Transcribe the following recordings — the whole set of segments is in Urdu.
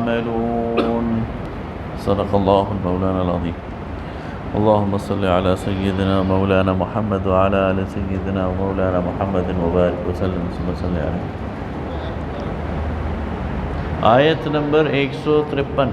تعملون صدق الله المولانا العظيم. اللهم صل على سيدنا مولانا محمد وعلى آل سيدنا مولانا محمد وبارك وسلم ثم صل عليه. آیت نمبر 153.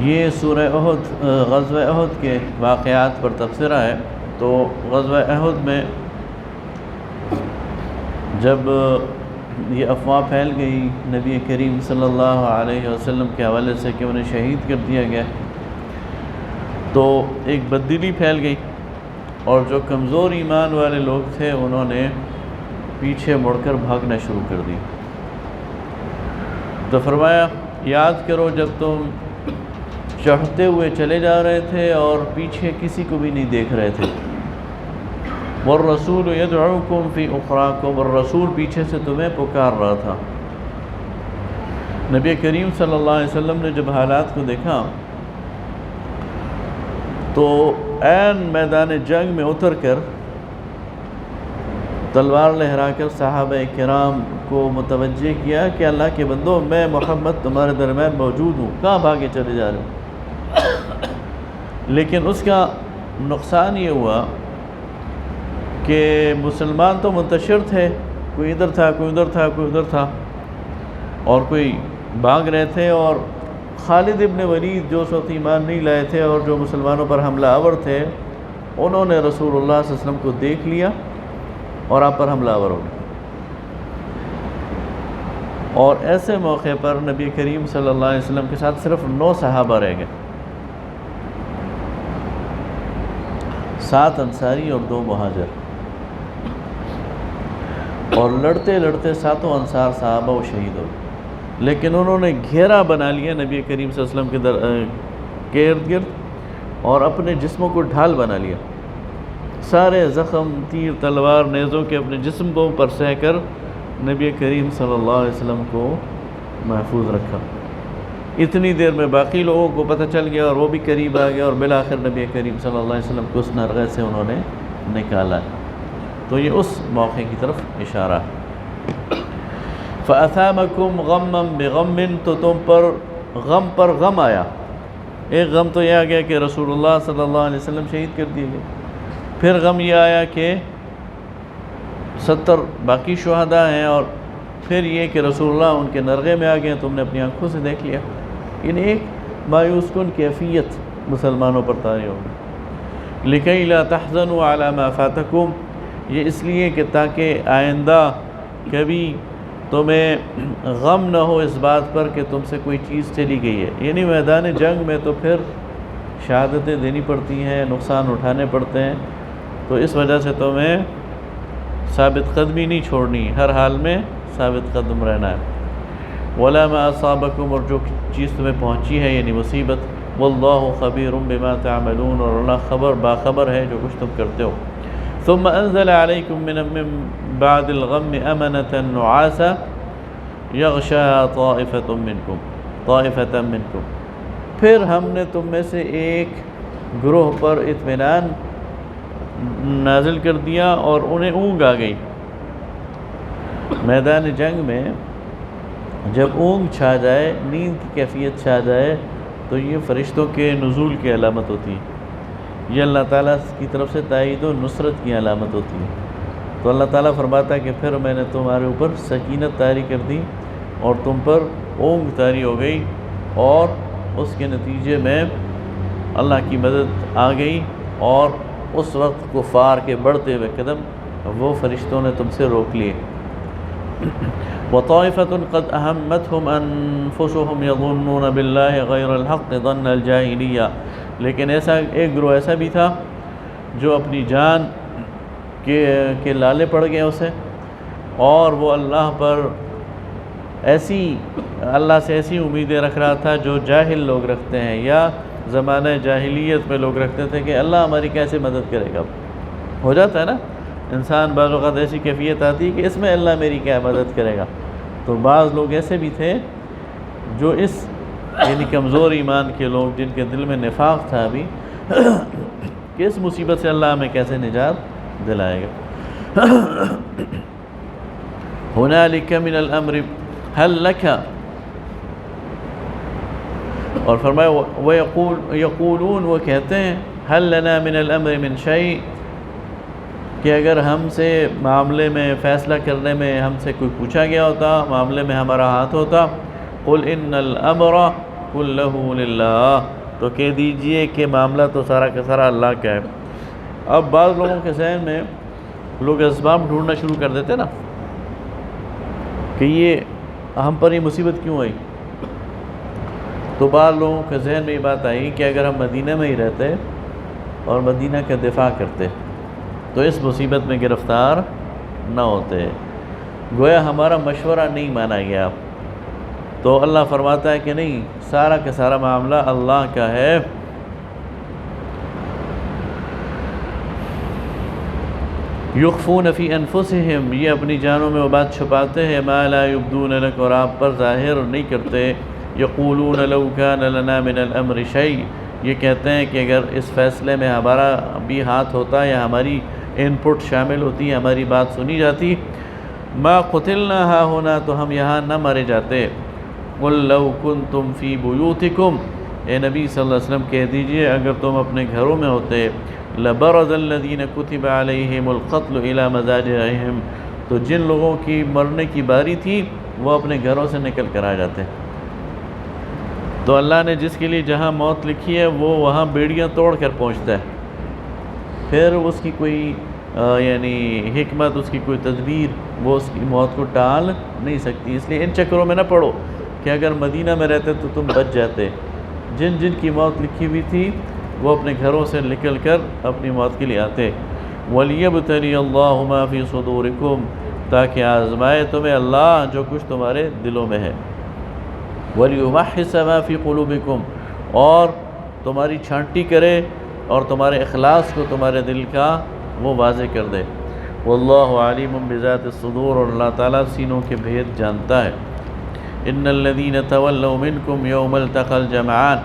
یہ سورہ احد غزوہ احد کے واقعات پر تبصرہ ہے. تو غزوہ احد میں جب یہ افواہ پھیل گئی نبی کریم صلی اللہ علیہ وسلم کے حوالے سے کہ انہیں شہید کر دیا گیا، تو ایک بددلی پھیل گئی، اور جو کمزور ایمان والے لوگ تھے انہوں نے پیچھے مڑ کر بھاگنا شروع کر دی. تو فرمایا یاد کرو جب تم چڑھتے ہوئے چلے جا رہے تھے اور پیچھے کسی کو بھی نہیں دیکھ رہے تھے. والرسول یدعوکم فی اخراکم، اور رسول پیچھے سے تمہیں پکار رہا تھا. نبی کریم صلی اللہ علیہ وسلم نے جب حالات کو دیکھا تو عین میدان جنگ میں اتر کر تلوار لہرا کر صحابہ کرام کو متوجہ کیا کہ اللہ کے بندو، میں محمد تمہارے درمیان موجود ہوں، کہاں بھاگے چلے جا رہے ہو؟ لیکن اس کا نقصان یہ ہوا کہ مسلمان تو منتشر تھے، کوئی ادھر تھا، کوئی ادھر تھا، کوئی ادھر تھا، اور کوئی بھاگ رہے تھے. اور خالد ابن ولید جو اس وقت ایمان نہیں لائے تھے اور جو مسلمانوں پر حملہ آور تھے، انہوں نے رسول اللہ صلی اللہ علیہ وسلم کو دیکھ لیا اور آپ پر حملہ آور ہو گئے. اور ایسے موقع پر نبی کریم صلی اللہ علیہ وسلم کے ساتھ صرف 9 صحابہ رہ گئے، 7 انصاری اور 2 مہاجر. اور لڑتے لڑتے 7 انصار صحابہ وہ شہید ہو گئے. لیکن انہوں نے گھیرا بنا لیا نبی کریم صلی اللہ علیہ وسلم کے ارد گرد اور اپنے جسموں کو ڈھال بنا لیا. سارے زخم، تیر، تلوار، نیزوں کے اپنے جسم کو پر سہ کر نبی کریم صلی اللہ علیہ وسلم کو محفوظ رکھا. اتنی دیر میں باقی لوگوں کو پتہ چل گیا اور وہ بھی قریب آ گیا، اور بالآخر نبی کریم صلی اللہ علیہ وسلم کو اس نرغے سے انہوں نے نکالا. تو یہ اس موقع کی طرف اشارہ ہے. فَأَثَامَكُمْ غَمًّا بِغَمٍّ، تو تم پر غم آیا. ایک غم تو یہ آ گیا کہ رسول اللہ صلی اللہ علیہ وسلم شہید کر دیے گئے. پھر غم یہ آیا کہ 70 باقی شہداء ہیں، اور پھر یہ کہ رسول اللہ ان کے نرغے میں آ گئے، تم نے اپنی آنکھوں سے دیکھ لیا. یعنی ایک مایوس کن کیفیت مسلمانوں پر طاری ہوگی. لِكَيْ لَا تَحْزَنُوا عَلَى مَا فَاتَكُمْ، یہ اس لیے کہ تاکہ آئندہ کبھی تمہیں غم نہ ہو اس بات پر کہ تم سے کوئی چیز چلی گئی ہے. یعنی میدان جنگ میں تو پھر شہادتیں دینی پڑتی ہیں، نقصان اٹھانے پڑتے ہیں، تو اس وجہ سے تمہیں ثابت قدمی نہیں چھوڑنی، ہر حال میں ثابت قدم رہنا ہے. وَلَا مَا أَصَابَكُمْ، اور جو چیز تمہیں پہنچی ہے یعنی مصیبت. وَاللَّهُ خَبِيرٌ بِمَا تَعْمَلُونَ، اور اللہ باخبر ہے جو کچھ تم کرتے ہو. ثُمَّ أَنزَلَ عَلَيْكُم مِّن بَعْدِ الْغَمِّ أَمَنَةً نُعَاسًا يَغْشَىٰ طَائِفَةً مِّنكُمْ، پھر ہم نے تم میں سے ایک گروہ پر اطمینان نازل کر دیا اور انہیں اونگ آ گئی. میدان جنگ میں جب اونگ چھا جائے، نیند کی کیفیت چھا جائے، تو یہ فرشتوں کے نزول کی علامت ہوتی ہے. یہ اللہ تعالیٰ کی طرف سے تائید و نصرت کی علامت ہوتی ہے. تو اللہ تعالیٰ فرماتا ہے کہ پھر میں نے تمہارے اوپر سکینت طاری کر دی اور تم پر اونگ طاری ہو گئی، اور اس کے نتیجے میں اللہ کی مدد آ گئی، اور اس وقت کفار کے بڑھتے ہوئے قدم وہ فرشتوں نے تم سے روک لیے. وَطَائِفَةٌ قَدْ أَهَمَّتْهُمْ أَنفُسُهُمْ يَظُنُّونَ بِاللَّهِ غَيْرَ الْحَقِّ ظَنَّ الْجَاهِلِيَّةِ، لیکن ایک گروہ ایسا بھی تھا جو اپنی جان کے لالے پڑ گئے اسے، اور وہ اللہ سے ایسی امیدیں رکھ رہا تھا جو جاہل لوگ رکھتے ہیں، یا زمانہ جاہلیت میں لوگ رکھتے تھے کہ اللہ ہماری کیسے مدد کرے گا. ہو جاتا ہے نا انسان بعض اوقات ایسی کیفیت آتی ہے کہ اس میں اللہ میری کیا مدد کرے گا. تو بعض لوگ ایسے بھی تھے جو اس یعنی کمزور ایمان کے لوگ جن کے دل میں نفاق تھا ابھی، کہ اس مصیبت سے اللہ ہمیں کیسے نجات دلائے گا۔ ہنالک من الامر حل لک، اور فرمایا یقولون، وہ کہتے ہیں حل لنا من الامر من شیء، کہ اگر ہم سے معاملے میں فیصلہ کرنے میں ہم سے کوئی پوچھا گیا ہوتا، معاملے میں ہمارا ہاتھ ہوتا، قل ان الامر کلہ للہ، تو کہہ دیجئے کہ معاملہ تو سارا کا سارا اللہ کا ہے۔ اب بعض لوگوں کے ذہن میں لوگ اسباب ڈھونڈنا شروع کر دیتے نا، کہ یہ ہم پر یہ مصیبت کیوں آئی، تو بعض لوگوں کے ذہن میں یہ بات آئی کہ اگر ہم مدینہ میں ہی رہتے اور مدینہ کا دفاع کرتے تو اس مصیبت میں گرفتار نہ ہوتے، گویا ہمارا مشورہ نہیں مانا گیا۔ تو اللہ فرماتا ہے کہ نہیں، سارا کا سارا معاملہ اللہ کا ہے۔ یخفون فی انفسہم، یہ اپنی جانوں میں وہ بات چھپاتے ہیں، ما لا یبدون لک، اور آپ پر ظاہر نہیں کرتے۔ یقولون لو کان لنا من الامر شیء، یہ کہتے ہیں کہ اگر اس فیصلے میں ہمارا بھی ہاتھ ہوتا یا ہماری ان پٹ شامل ہوتی، ہماری بات سنی جاتی، ما قتلنا ہاہنا، تو ہم یہاں نہ مارے جاتے۔ قل لو کنتم فی بیوتکم، اے نبی صلی اللہ علیہ وسلم کہہ دیجئے اگر تم اپنے گھروں میں ہوتے، لبرز الذین کتب علیہم القتل الی مضاجعہم، تو جن لوگوں کی مرنے کی باری تھی وہ اپنے گھروں سے نکل کر آ جاتے۔ تو اللہ نے جس کے لیے جہاں موت لکھی ہے وہ وہاں بیڑیاں توڑ کر پہنچتا ہے، پھر اس کی کوئی یعنی حکمت، اس کی کوئی تدبیر وہ اس کی موت کو ٹال نہیں سکتی۔ اس لیے ان چکروں میں نہ پڑو کہ اگر مدینہ میں رہتے تو تم بچ جاتے۔ جن جن کی موت لکھی ہوئی تھی وہ اپنے گھروں سے نکل کر اپنی موت کے لیے آتے۔ وَلِيَبْتَلِيَ اللَّهُ مَا فِي صُدُورِكُمْ، تاکہ آزمائے تمہیں اللہ جو کچھ تمہارے دلوں میں ہے۔ وَلِيُمَحِّصَ مَا فِي قُلُوبِكُمْ، اور تمہاری چھانٹی کرے اور تمہارے اخلاص کو تمہارے دل کا وہ واضح کر دے۔ واللہ علیم بذات الصدور، اور اللہ تعالیٰ سینوں کے بھید جانتا ہے۔ ان الذین تولوا منکم یوم التقى الجمعان،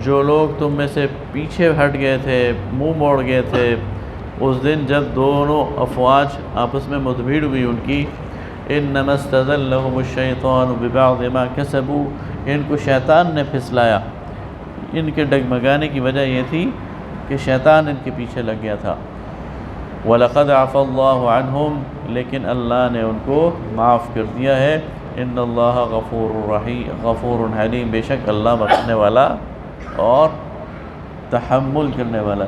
جو لوگ تم میں سے پیچھے ہٹ گئے تھے، منہ موڑ گئے تھے اس دن جب دونوں افواج آپس میں مدبھیڑ ہوئی ان کی، انما استزلهم الشیطان ببعض ما کسبوا، ان کو شیطان نے پھسلایا۔ ان کے ڈگمگانے کی وجہ یہ تھی کہ شیطان ان کے پیچھے لگ گیا تھا۔ وَلَقَدْ عَفَى اللَّهُ عَنْهُمْ، لیکن اللہ نے ان کو معاف کر دیا ہے۔ ان اللہ غفور حلیم، بے شک اللہ بخشنے والا اور تحمل کرنے والا۔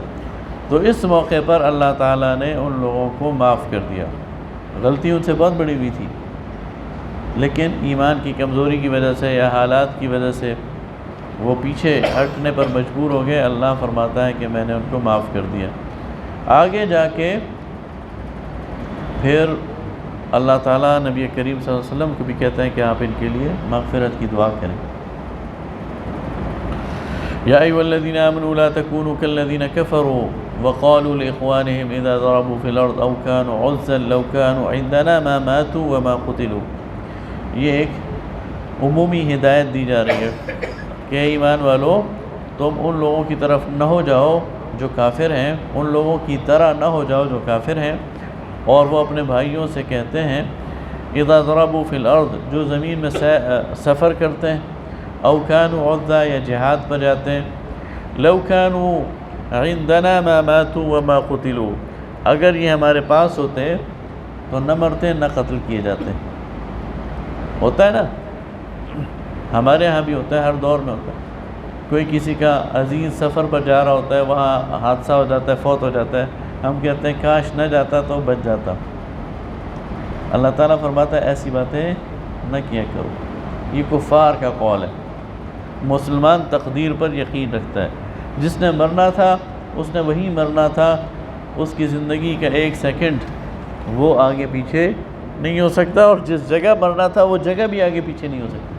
تو اس موقع پر اللہ تعالیٰ نے ان لوگوں کو معاف کر دیا۔ غلطی ان سے بہت بڑی ہوئی تھی، لیکن ایمان کی کمزوری کی وجہ سے یا حالات کی وجہ سے وہ پیچھے ہٹنے پر مجبور ہو گئے۔ اللہ فرماتا ہے کہ میں نے ان کو معاف کر دیا۔ آگے جا کے پھر اللہ تعالیٰ نبی کریم صلی اللہ علیہ وسلم کو بھی کہتا ہے کہ آپ ان کے لیے مغفرت کی دعا کریں۔ یا ایھا الذین آمنوا لا تکونوا کالذین کفروا وقالوا لاخوانهم اذا ضربوا في الارض او كانوا عزا لو كانوا عندنا ما ماتوا وما قتلوا۔ یہ ایک عمومی ہدایت دی جا رہی ہے کہ ایمان والو، تم ان لوگوں کی طرف نہ ہو جاؤ جو کافر ہیں، ان لوگوں کی طرح نہ ہو جاؤ جو کافر ہیں، اور وہ اپنے بھائیوں سے کہتے ہیں اذا ضربوا فی الارض، جو زمین میں سفر کرتے ہیں، او كانوا عزا، یا جہاد پر جاتے ہیں، لو كانوا عندنا ما ماتوا وما قتلوا، اگر یہ ہمارے پاس ہوتے تو نہ مرتے نہ قتل کیے جاتے۔ ہوتا ہے نا، ہمارے ہاں بھی ہوتا ہے، ہر دور میں ہوتا ہے۔ کوئی کسی کا عزیز سفر پر جا رہا ہوتا ہے، وہاں حادثہ ہو جاتا ہے، فوت ہو جاتا ہے، ہم کہتے ہیں کاش نہ جاتا تو بچ جاتا۔ اللہ تعالیٰ فرماتا ہے ایسی باتیں نہ کیا کرو، یہ کفار کا قول ہے۔ مسلمان تقدیر پر یقین رکھتا ہے، جس نے مرنا تھا اس نے وہیں مرنا تھا، اس کی زندگی کا ایک سیکنڈ وہ آگے پیچھے نہیں ہو سکتا، اور جس جگہ مرنا تھا وہ جگہ بھی آگے پیچھے نہیں ہو سکتی۔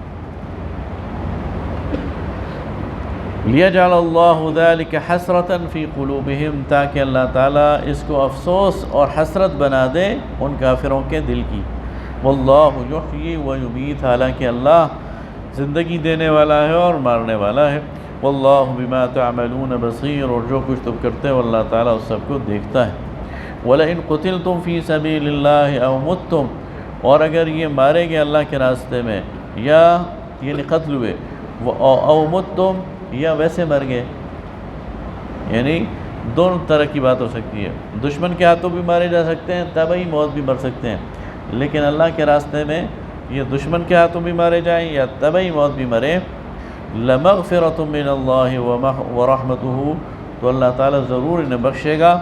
لِيَجْعَلَ اللَّهُ ذَلِكَ حَسْرَةً فِي قُلُوبِهِمْ، تاکہ اللہ تعالیٰ اس کو افسوس اور حسرت بنا دے ان کافروں کے دل کی۔ وَاللَّهُ يُحْيِي وَيُمِيتُ، حالانکہ اللہ زندگی دینے والا ہے اور مارنے والا ہے۔ واللہ بما تعملون بصیر، اور جو کچھ تم کرتے ہو اللہ تعالیٰ اس سب کو دیکھتا ہے۔ وَلَئِن قُتِلْتُمْ فِي سَبِيلِ اللَّهِ أَوْ مُتْتُمْ، اور اگر یہ مارے گئے اللہ کے راستے میں، یا یعنی قتل ہوئے، او متم، یا ویسے مر گئے، یعنی دونوں طرح کی بات ہو سکتی ہے۔ دشمن کے ہاتھوں بھی مارے جا سکتے ہیں، طبعی موت بھی مر سکتے ہیں، لیکن اللہ کے راستے میں یہ دشمن کے ہاتھوں بھی مارے جائیں یا طبعی موت بھی مرے، لَمَغْفِرَةٌ مِّنَ اللَّهِ وَرَحْمَتُهُ، تو اللہ تعالیٰ ضرور انہیں بخشے گا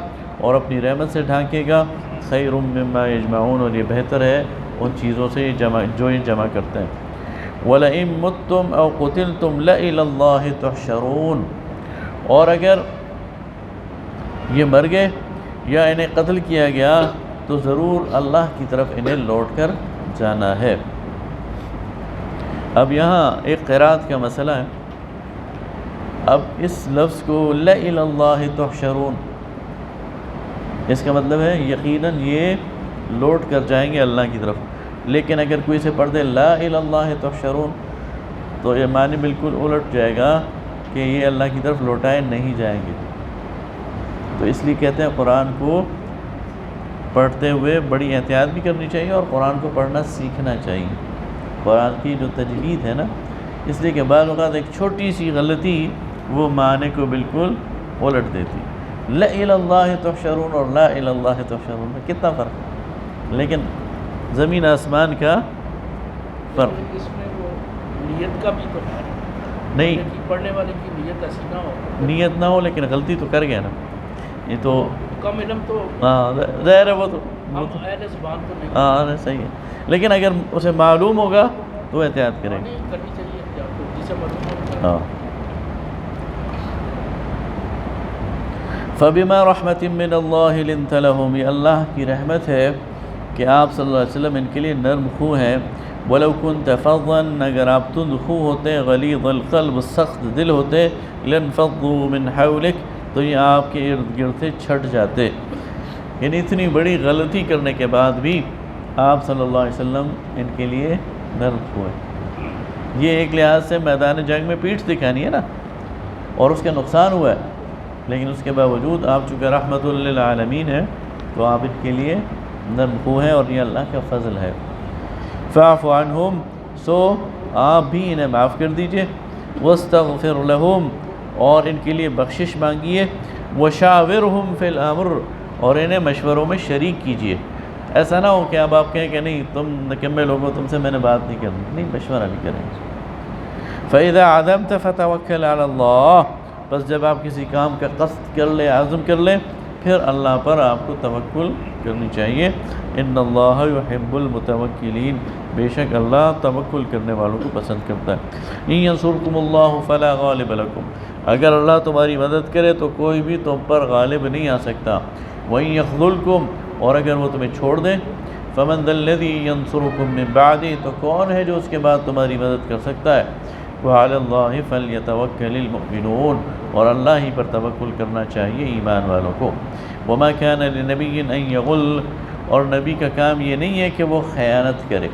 اور اپنی رحمت سے ڈھانکے گا۔ خَيْرٌ مِّمَّا يَجْمَعُونَ، اور یہ بہتر ہے ان چیزوں سے جو یہ جمع کرتے ہیں۔ وَلَئِن مُتُّمْ أَوْ قُتِلْتُمْ لَإِلَى اللَّهِ تُحْشَرُونَ، اور اگر یہ مر گئے یا انہیں قتل کیا گیا تو ضرور اللہ کی طرف انہیں لوٹ کر جانا ہے۔ اب یہاں ایک قرات کا مسئلہ ہے۔ اب اس لفظ کو لَإِلَى اللَّهِ تُحْشَرُونَ، اس کا مطلب ہے یقیناً یہ لوٹ کر جائیں گے اللہ کی طرف، لیکن اگر کوئی سے پڑھ دے لا الی اللہ تحشرون تو یہ معنی بالکل الٹ جائے گا کہ یہ اللہ کی طرف لوٹائے نہیں جائیں گے۔ تو اس لیے کہتے ہیں قرآن کو پڑھتے ہوئے بڑی احتیاط بھی کرنی چاہیے اور قرآن کو پڑھنا سیکھنا چاہیے۔ قرآن کی جو تجوید ہے نا، اس لیے کہ بعض اوقات ایک چھوٹی سی غلطی وہ معنی کو بالکل الٹ دیتی۔ لا الی اللہ تحشرون اور لا الی اللہ تحشرون میں کتنا فرق ہے، لیکن زمین آسمان کا فرق۔ اس میں وہ نیت کا بھی تو ہے نہیں، پڑھنے والے کی نیت ایسی نہ ہو، نیت نہ ہو لیکن غلطی تو کر گیا نا، یہ تو کم علم تو ہاں ظاہر ہے، وہ تو اہل زبان تو نہیں، ہاں صحیح ہے، لیکن اگر اسے معلوم ہوگا تو احتیاط کرے گا۔ نہیں کرنی چاہیے احتیاط، تو جسے معلوم ہوگا۔ ہاں فَبِمَا رَحْمَةٍ مِّنَ اللَّهِ لِنْتَ لَهُمْ، یہ اللہ کی رحمت ہے کہ آپ صلی اللہ علیہ وسلم ان کے لیے نرم خو ہیں۔ وَلَوْ كُنْتَ فَظًّا، اگر آپ تند خو ہوتے، غلیظ القلب، سخت دل ہوتے، لَانْفَضُّوا مِنْ حَوْلِكَ، تو یہ آپ کے ارد گرد سے چھٹ جاتے۔ یعنی اتنی بڑی غلطی کرنے کے بعد بھی آپ صلی اللہ علیہ وسلم ان کے لیے نرم خو ہیں۔ یہ ایک لحاظ سے میدان جنگ میں پیٹھ دکھانی ہے نا، اور اس کا نقصان ہوا ہے، لیکن اس کے باوجود آپ چونکہ رحمت للعالمین ہیں تو آپ ان کے لیے نرم خو ہیں، اور یہ اللہ کا فضل ہے۔ فاعف عنہم، سو آپ بھی انہیں معاف کر دیجئے، واستغفر لہم، اور ان کے لیے بخشش مانگیے، وشاورہم فی الامر، اور انہیں مشوروں میں شریک کیجئے۔ ایسا نہ ہو کہ اب آپ کہیں کہ نہیں تم نکمے لوگوں، تم سے میں نے بات نہیں کرنی، نہیں، مشورہ بھی کریں۔ فَإِذَا عَزَمْتَ فَتَوَكَّلْ عَلَى اللَّهِ، بس جب آپ کسی کام کا قصد کر لیں، عزم کر لیں، پھر اللہ پر آپ کو توکل کرنی چاہیے۔ ان اللہ یحب المتوکلین، بے شک اللہ توکل کرنے والوں کو پسند کرتا ہے۔ ان ینصرکم اللہ فلا غالب لکم، اگر اللہ تمہاری مدد کرے تو کوئی بھی تم پر غالب نہیں آ سکتا۔ وَإِن يَخْذُلْكُمْ، اور اگر وہ تمہیں چھوڑ دیں، فَمَنْ ذَا الَّذِي يَنصُرُكُم مِّن بَعْدِهِ، تو کون ہے جو اس کے بعد تمہاری مدد کر سکتا ہے۔ وَعَلَى اللَّهِ فَلْيَتَوَكَّلِ الْمُؤْمِنُونَ، اور اللہ ہی پر توکل کرنا چاہیے ایمان والوں کو۔ وَمَا كَانَ لِنَبِيٍّ أَن يَغُلَّ، اور نبی کا کام یہ نہیں ہے کہ وہ خیانت کرے۔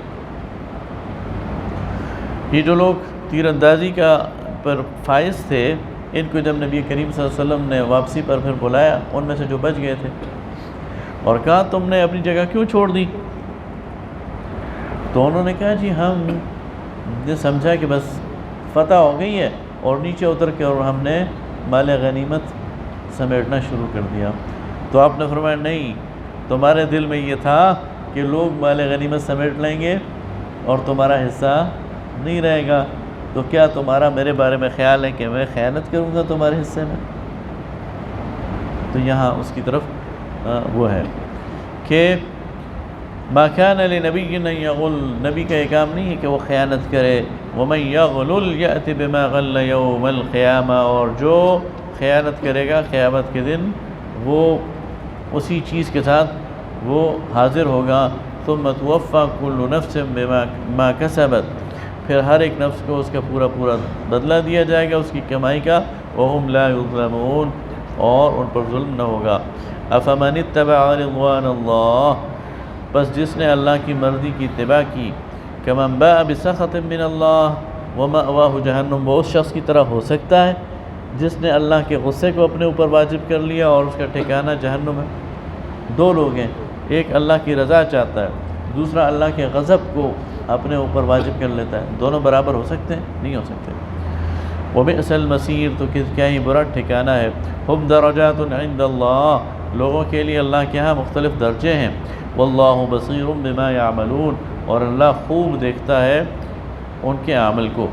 یہ جو لوگ تیر اندازی کا پر فائز تھے، ان کو جب نبی کریم صلی اللہ علیہ وسلم نے واپسی پر پھر بلایا، ان میں سے جو بچ گئے تھے، اور کہا تم نے اپنی جگہ کیوں چھوڑ دی؟ تو انہوں نے کہا جی ہم نے سمجھا کہ بس فتح ہو گئی ہے، اور نیچے اتر کے اور ہم نے مال غنیمت سمیٹنا شروع کر دیا۔ تو آپ نے فرمایا نہیں، تمہارے دل میں یہ تھا کہ لوگ مال غنیمت سمیٹ لیں گے اور تمہارا حصہ نہیں رہے گا، تو کیا تمہارا میرے بارے میں خیال ہے کہ میں خیانت کروں گا تمہارے حصے میں؟ تو یہاں اس کی طرف وہ ہے کہ ما كان لنبی ان یغل، نبی کا یہ کام نہیں ہے کہ وہ خیانت کرے۔ ومن یغلل یأت بما غل یوم القیامہ، اور جو خیانت کرے گا قیامت کے دن وہ اسی چیز کے ساتھ وہ حاضر ہوگا۔ ثم توفى كل نفس بما كسبت، پھر ہر ایک نفس کو اس کا پورا پورا بدلہ دیا جائے گا اس کی کمائی کا۔ وهم لا يظلمون، اور ان پر ظلم نہ ہوگا۔ افمن اتبع رضوان اللہ، بس جس نے اللہ کی مرضی کی اتباع کی، کمن باء بسخط من اللہ، وَمَأْوَاهُ جہنم، وہ اس شخص کی طرح ہو سکتا ہے جس نے اللہ کے غصے کو اپنے اوپر واجب کر لیا اور اس کا ٹھکانہ جہنم ہے۔ دو لوگ ہیں، ایک اللہ کی رضا چاہتا ہے، دوسرا اللہ کے غضب کو اپنے اوپر واجب کر لیتا ہے، دونوں برابر ہو سکتے ہیں؟ نہیں ہو سکتے۔ وَبِئْسَ الْمَصِيرُ، تو کیا ہی برا ٹھکانہ ہے۔ ہم درجات عند اللہ، لوگوں کے لیے اللہ کے ہاں مختلف درجے ہیں۔ واللہ بصیر بما یعملون، اور اللہ خوب دیکھتا ہے ان کے عمل کو۔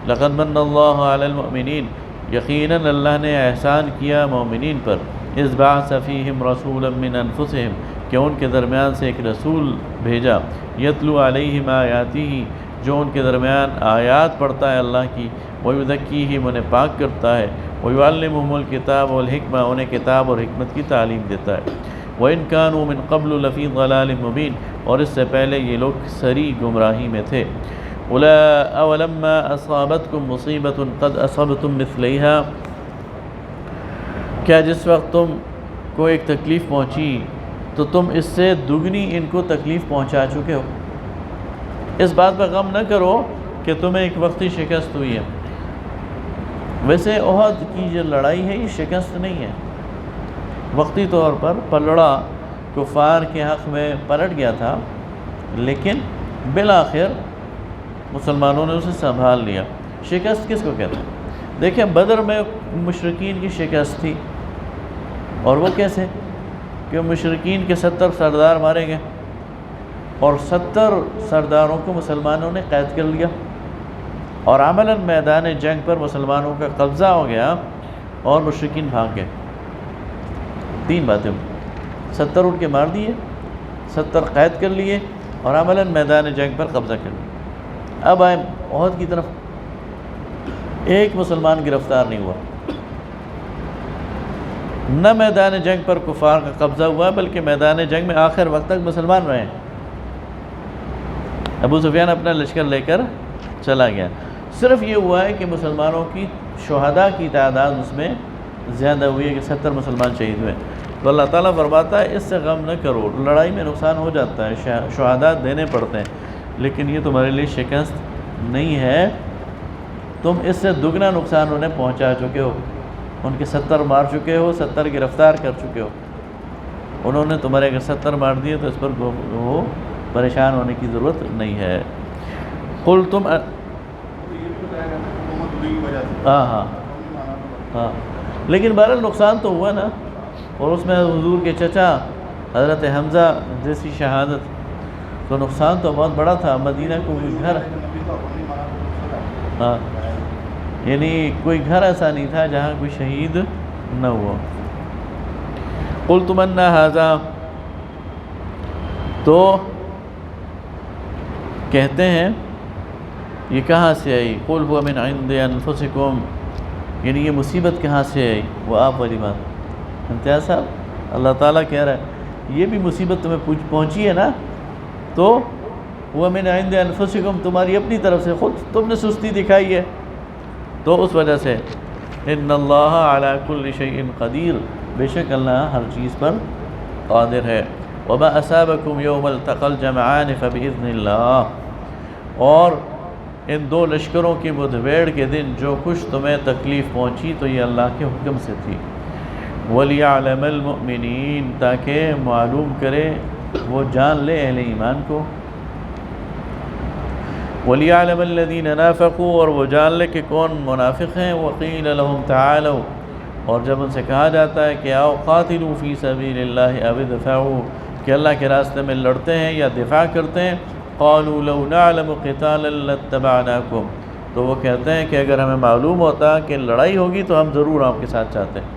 لقد من اللہ علی المؤمنین، یقیناً اللہ نے احسان کیا مومنین پر، اذ بعث فیہم رسولا من انفسہم، کہ ان کے درمیان سے ایک رسول بھیجا، یتلو علیہم آیاتہ، جو ان کے درمیان آیات پڑھتا ہے اللہ کی، ویزکیہم، انہیں پاک کرتا ہے، ویعلمہم الکتاب والحکمہ، انہیں کتاب اور حکمت کی تعلیم دیتا ہے۔ وَإِن كَانُوا مِن قَبْلُ لَفِي ضَلَالٍ مُبِينٍ، اور اس سے پہلے یہ لوگ سری گمراہی میں تھے۔ أَوَلَمَّا أَصَابَتْكُم مُّصِيبَةٌ قَدْ أَصَبْتُم مِّثْلَيْهَا، کیا جس وقت تم کو ایک تکلیف پہنچی تو تم اس سے دگنی ان کو تکلیف پہنچا چکے ہو؟ اس بات پر غم نہ کرو کہ تمہیں ایک وقتی شکست ہوئی ہے۔ ویسے احد کی جو لڑائی ہے یہ شکست نہیں ہے، وقتی طور پر پلڑا کفار کے حق میں پلٹ گیا تھا، لیکن بالآخر مسلمانوں نے اسے سنبھال لیا۔ شکست کس کو کہتے ہیں؟ دیکھیں بدر میں مشرکین کی شکست تھی، اور وہ کیسے کہ مشرکین کے 70 سردار مارے گئے، اور 70 سرداروں کو مسلمانوں نے قید کر لیا، اور عملاً میدان جنگ پر مسلمانوں کا قبضہ ہو گیا اور مشرکین بھاگ گئے۔ تین باتیں، 70 اٹھ کے مار دیے، 70 قید کر لیے، اور عملاً میدان جنگ پر قبضہ کر لیا۔ اب آئے احد کی طرف، ایک مسلمان گرفتار نہیں ہوا، نہ میدان جنگ پر کفار کا قبضہ ہوا، بلکہ میدان جنگ میں آخر وقت تک مسلمان رہے۔ ابو سفیان اپنا لشکر لے کر چلا گیا، صرف یہ ہوا ہے کہ مسلمانوں کی شہداء کی تعداد اس میں زیادہ ہوئی ہے کہ 70 مسلمان شہید ہوئے۔ تو اللہ تعالیٰ فرماتا ہے اس سے غم نہ کرو، لڑائی میں نقصان ہو جاتا ہے، شہداء دینے پڑتے ہیں، لیکن یہ تمہارے لیے شکست نہیں ہے، تم اس سے دگنا نقصان انہیں پہنچا چکے ہو، ان کے 70 مار چکے ہو، 70 گرفتار کر چکے ہو۔ انہوں نے تمہارے اگر 70 مار دیے تو اس پر وہ پریشان ہونے کی ضرورت نہیں ہے۔ قل تم ہاں لیکن بہرحال نقصان تو ہوا نا، اور اس میں حضور کے چچا حضرت حمزہ جیسی شہادت، تو نقصان تو بہت بڑا تھا۔ مدینہ کو کوئی گھر، ہاں یعنی کوئی گھر ایسا نہیں تھا جہاں کوئی شہید نہ ہوا۔ قل تمنا ھذا، تو کہتے ہیں یہ کہاں سے آئی؟ قل هو من عند انفسکم، یعنی یہ مصیبت کہاں سے آئی؟ وہ آپ والی بات، امتیاز صاحب اللہ تعالیٰ کہہ رہا ہے یہ بھی مصیبت تمہیں پہنچی ہے نا، تو وہ من عند انفسکم، تمہاری اپنی طرف سے، خود تم نے سستی دکھائی ہے، تو اس وجہ سے ان اللہ علی کل شیء قدیر، بے شک اللہ ہر چیز پر قادر ہے۔ وما اصابکم یوم التقى الجمعان فباذن اللہ، اور ان دو لشکروں کی مدبیڑ کے دن جو کچھ تمہیں تکلیف پہنچی تو یہ اللہ کے حکم سے تھی۔ وَلِيَعْلَمَ الْمُؤْمِنِينَ، تاکہ معلوم کرے، وہ جان لے اہل ایمان کو۔ وَلِيَعْلَمَ الَّذِينَ نَافَقُوا، اور وہ جان لے کہ کون منافق ہیں۔ وَقِيلَ لَهُمْ تَعَالَوْا، اور جب ان سے کہا جاتا ہے کہ آؤ، قَاتِلُوا فِي سَبِيلِ اللَّهِ أَوِ ادْفَعُوا، کہ اللہ کے راستے میں لڑتے ہیں یا دفاع کرتے ہیں، قَالُوا لَوْ نَعْلَمُ قِتَالًا لَاتَّبَعْنَاكُمْ، تو وہ کہتے ہیں کہ اگر ہمیں معلوم ہوتا کہ لڑائی ہوگی تو ہم ضرور آپ کے ساتھ چاہتے ہیں۔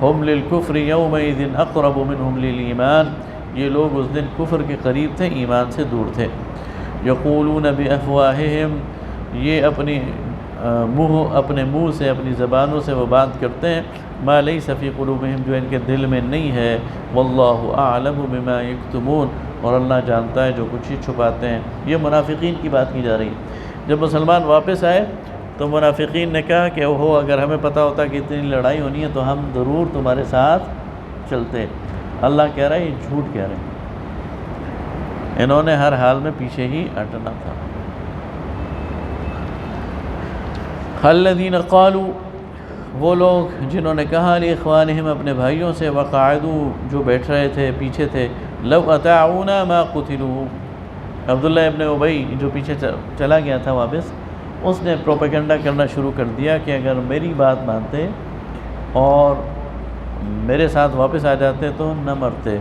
ہم للکفر یومئذ اقرب منہم للایمان، یہ لوگ اس دن کفر کے قریب تھے، ایمان سے دور تھے۔ یقولون بافواہہم، یہ اپنے منہ سے، اپنی زبانوں سے وہ بات کرتے ہیں، ما لیس فی قلوبہم، جو ان کے دل میں نہیں ہے، واللہ اعلم بما یکتمون، اور اللہ جانتا ہے جو کچھ ہی چھپاتے ہیں۔ یہ منافقین کی بات کی جا رہی ہے۔ جب مسلمان واپس آئے تو منافقین نے کہا کہ اوہو، اگر ہمیں پتہ ہوتا کہ اتنی لڑائی ہونی ہے تو ہم ضرور تمہارے ساتھ چلتے۔ اللہ کہہ رہا ہے یہ جھوٹ کہہ رہے ہیں، انہوں نے ہر حال میں پیچھے ہی ہٹنا تھا۔ الذین قالوا، وہ لوگ جنہوں نے کہا لاخوانہم، اپنے بھائیوں سے، وقعدوا، جو بیٹھ رہے تھے پیچھے تھے، لو اطاعونا ما قتلوا، عبداللہ ابن ابی جو پیچھے چلا گیا تھا واپس، اس نے پروپیگنڈا کرنا شروع کر دیا کہ اگر میری بات مانتے اور میرے ساتھ واپس آ جاتے تو نہ مرتے۔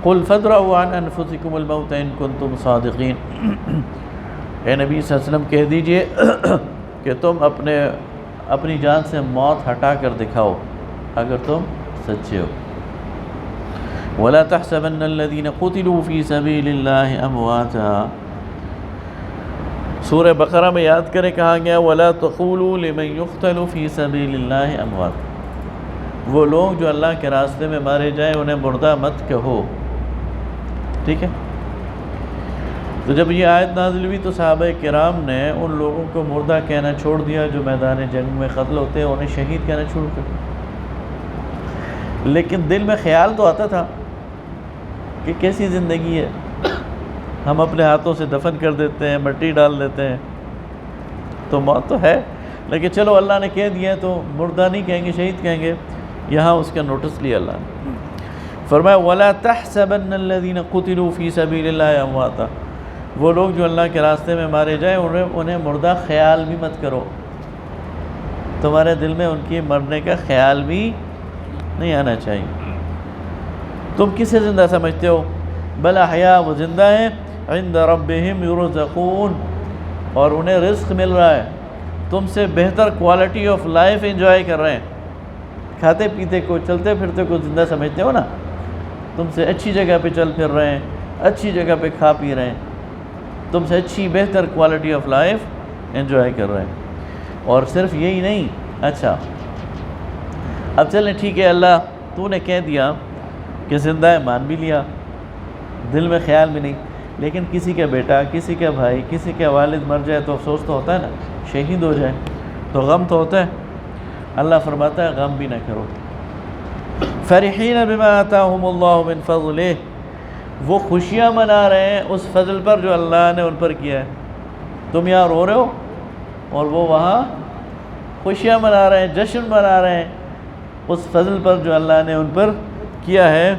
قل فادرؤوا عن انفسکم الموت ان کنتم صادقین، اے نبی صلی اللہ علیہ وسلم کہہ دیجئے کہ تم اپنی جان سے موت ہٹا کر دکھاؤ اگر تم سچے ہو۔ وَلَا تَحْسَبَنَّ الَّذِينَ قُتِلُوا فِي سَبِيلِ اللَّهِ أَمْوَاتًا، سورہ بقرہ میں یاد کریں کہا گیا وَلَا تَقُولُوا لِمَنْ يُقْتَلُ فِي سَبِيلِ اللَّهِ أَمْوَاتًا، وہ لوگ جو اللہ کے راستے میں مارے جائیں انہیں مردہ مت کہو، ٹھیک ہے۔ تو جب یہ آیت نازل ہوئی تو صحابہ کرام نے ان لوگوں کو مردہ کہنا چھوڑ دیا جو میدان جنگ میں قتل ہوتے ہیں، انہیں شہید کہنا شروع کر دیا۔ لیکن دل میں خیال تو آتا تھا کہ کیسی زندگی ہے، ہم اپنے ہاتھوں سے دفن کر دیتے ہیں، مٹی ڈال دیتے ہیں، تو موت تو ہے، لیکن چلو اللہ نے کہہ دیا تو مردہ نہیں کہیں گے، شہید کہیں گے۔ یہاں اس کا نوٹس لیا اللہ نے، فرمایا وَلَا تَحْسَبَنَّ الَّذِينَ قُتِلُوا فِي سَبِيلِ اللَّهِ أَمْوَاتًا، وہ لوگ جو اللہ کے راستے میں مارے جائیں انہیں مردہ خیال بھی مت کرو، تمہارے دل میں ان کی مرنے کا خیال بھی نہیں آنا چاہیے۔ تم کسے زندہ سمجھتے ہو؟ بل احیاء، وہ زندہ ہیں، عند ربہم یرزقون، اور انہیں رزق مل رہا ہے، تم سے بہتر کوالٹی آف لائف انجوائے کر رہے ہیں، کھاتے پیتے کو، چلتے پھرتے کو زندہ سمجھتے ہو نا، تم سے اچھی جگہ پہ چل پھر رہے ہیں، اچھی جگہ پہ کھا پی رہے ہیں، تم سے اچھی بہتر کوالٹی آف لائف انجوائے کر رہے ہیں۔ اور صرف یہی نہیں، اچھا اب چلیں ٹھیک ہے اللہ تو نے کہہ دیا کہ زندہ ہے، مان بھی لیا، دل میں خیال بھی نہیں، لیکن کسی کا بیٹا، کسی کا بھائی، کسی کا والد مر جائے تو افسوس تو ہوتا ہے نا، شہید ہو جائے تو غم تو ہوتا ہے۔ اللہ فرماتا ہے غم بھی نہ کرو۔ فرحین بما آتاہم اللہ من فضلہ، وہ خوشیاں منا رہے ہیں اس فضل پر جو اللہ نے ان پر کیا ہے۔ تم یہاں رو رہے ہو اور وہ وہاں خوشیاں منا رہے ہیں، جشن منا رہے ہیں اس فضل پر جو اللہ نے ان پر کیا ہے۔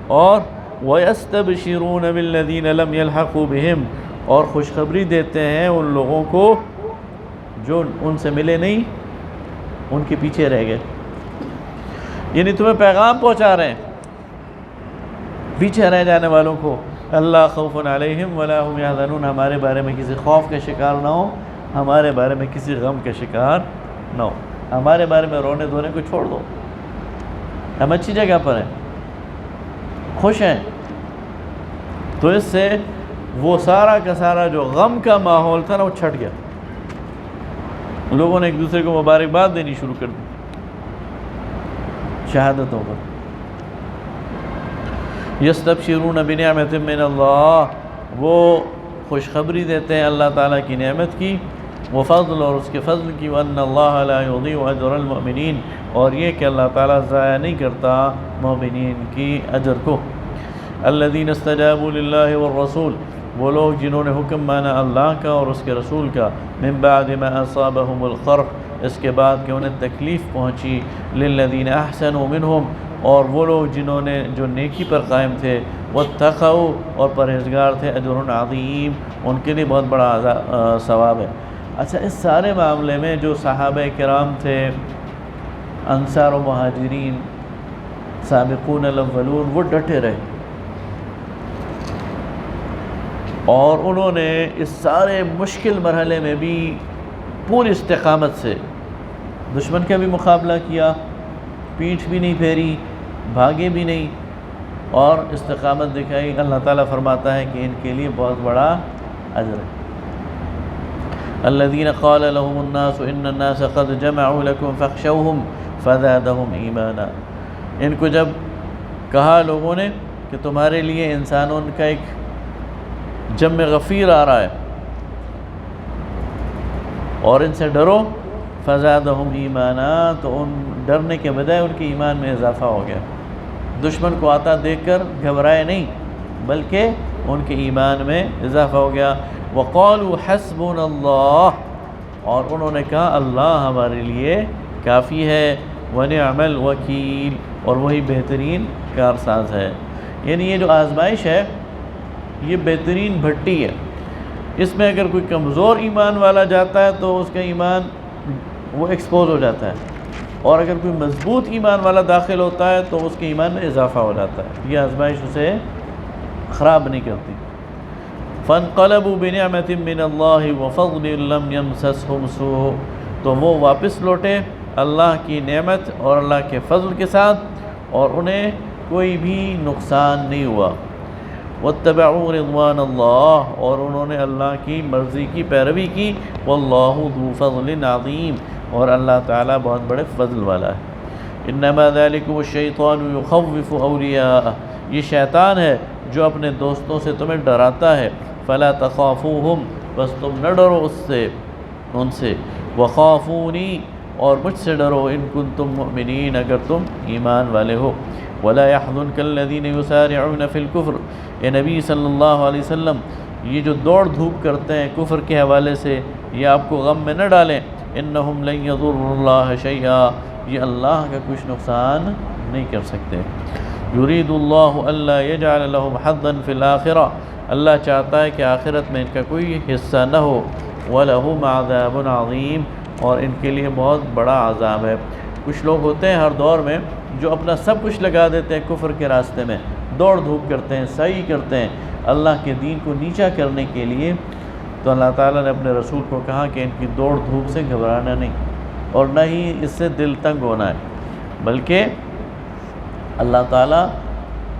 اور وَيَسْتَبْشِرُونَ بِالَّذِينَ لَمْ يَلْحَقُوا بِهِمْ، اور خوشخبری دیتے ہیں ان لوگوں کو جو ان سے ملے نہیں، ان کے پیچھے رہ گئے، یعنی تمہیں پیغام پہنچا رہے ہیں پیچھے رہ جانے والوں کو، اللہ خوف علیہم ولا هم يحزنون، ہمارے بارے میں کسی خوف کا شکار نہ ہو، ہمارے بارے میں کسی غم کا شکار نہ ہو، ہمارے بارے میں رونے دھونے کو چھوڑ دو، ہم اچھی جگہ پر ہیں، خوش ہیں۔ تو اس سے وہ سارا کا سارا جو غم کا ماحول تھا نا وہ چھٹ گیا، لوگوں نے ایک دوسرے کو مبارکباد دینی شروع کر دی شہادتوں پر۔ یستبشرون بنعمت من اللہ، وہ خوشخبری دیتے ہیں اللہ تعالیٰ کی نعمت کی، وفضل، اور اس کے فضل کی، وان اللہ لا یضیع اجر المؤمنین، اور یہ کہ اللہ تعالیٰ ضائع نہیں کرتا مومنین کی اجر کو۔ الذین استجابوا للہ والرسول، وہ لوگ جنہوں نے حکم مانا اللہ کا اور اس کے رسول کا، من بعد ما اصابهم القرح، اس کے بعد کہ انہیں تکلیف پہنچی، للذین احسنوا منہم، اور وہ لوگ جنہوں نے جو نیکی پر قائم تھے، واتقوا، اور پرہیزگار تھے، اجر عظیم، ان کے لیے بہت بڑا ثواب ہے۔ اچھا اس سارے معاملے میں جو صحابہ کرام تھے، انصار و مہاجرین، سابقون الاولون، وہ ڈٹے رہے اور انہوں نے اس سارے مشکل مرحلے میں بھی پوری استقامت سے دشمن کا بھی مقابلہ کیا، پیٹھ بھی نہیں پھیری، بھاگے بھی نہیں، اور استقامت دکھائی۔ اللہ تعالیٰ فرماتا ہے کہ ان کے لیے بہت بڑا اجر ہے۔ الذین قال لهم الناس ان الناس قد جمعوا لكم فاخشوهم فزادهم ایمانا، ان کو جب کہا لوگوں نے کہ تمہارے لیے انسانوں کا ایک جمع غفیر آ رہا ہے اور ان سے ڈرو، فزادهم ایمانا، تو ان ڈرنے کے بجائے ان کے ایمان میں اضافہ ہو گیا، دشمن کو آتا دیکھ کر گھبرائے نہیں بلکہ ان کے ایمان میں اضافہ ہو گیا۔ وقالوا حسبنا اللہ، اور انہوں نے کہا اللہ ہمارے لیے کافی ہے، وَنِعْمَ الْوَكِيلُ، اور وہی بہترین کارساز ہے۔ یعنی یہ جو آزمائش ہے یہ بہترین بھٹی ہے، اس میں اگر کوئی کمزور ایمان والا جاتا ہے تو اس کا ایمان وہ ایکسپوز ہو جاتا ہے، اور اگر کوئی مضبوط ایمان والا داخل ہوتا ہے تو اس کے ایمان میں اضافہ ہو جاتا ہے، یہ آزمائش اسے خراب نہیں کرتی۔ فَانْقَلَبُوا بِنِعْمَةٍ مِّنَ اللَّهِ وَفَضْلٍ لَمْ يَمْسَسْهُمْ سُوءٌ، تو وہ واپس لوٹے اللہ کی نعمت اور اللہ کے فضل کے ساتھ، اور انہیں کوئی بھی نقصان نہیں ہوا۔ وَاتَّبَعُوا رِضْوَانَ اللَّهِ، اور انہوں نے اللہ کی مرضی کی پیروی کی، وَاللَّهُ ذُو فَضْلٍ عَظِيمٍ، اور اللہ تعالیٰ بہت بڑے فضل والا ہے۔ إِنَّمَا ذَلِكُمُ الشَّيْطَانُ يُخَوِّفُ أَوْلِيَاءَهُ، یہ شیطان ہے جو اپنے دوستوں سے تمہیں ڈراتا ہے، فَلَا تَخَافُوهُمْ، بس تم نہ ڈرو ان سے، وَخَافُونِي، اور مجھ سے ڈرو، إِن كُنتُم مُؤْمِنِينَ، اگر تم ایمان والے ہو۔ وَلَا يَحْزُنْكَ الَّذِينَ يُسَارِعُونَ فِي الْكُفْرِ، اے نبی صلی اللہ علیہ وسلم یہ جو دوڑ دھوپ کرتے ہیں کفر کے حوالے سے، یہ آپ کو غم میں نہ ڈالیں، إِنَّهُمْ لَن يَضُرُّوا اللَّهَ شَيْئًا، یہ اللہ کا کچھ نقصان نہیں کر سکتے۔ يُرِيدُ اللَّهُ أَلَّا يَجْعَلَ لَهُمْ حَظًّا فِي الْآخِرَةِ، اللہ چاہتا ہے کہ آخرت میں ان کا کوئی حصہ نہ ہو، وَلَهُمْ عَذَابٌ عَظِيمٌ، اور ان کے لیے بہت بڑا عذاب ہے۔ کچھ لوگ ہوتے ہیں ہر دور میں جو اپنا سب کچھ لگا دیتے ہیں کفر کے راستے میں، دوڑ دھوپ کرتے ہیں، سعی کرتے ہیں اللہ کے دین کو نیچا کرنے کے لیے، تو اللہ تعالیٰ نے اپنے رسول کو کہا کہ ان کی دوڑ دھوپ سے گھبرانا نہیں، اور نہ ہی اس سے دل تنگ ہونا ہے، بلکہ اللہ تعالیٰ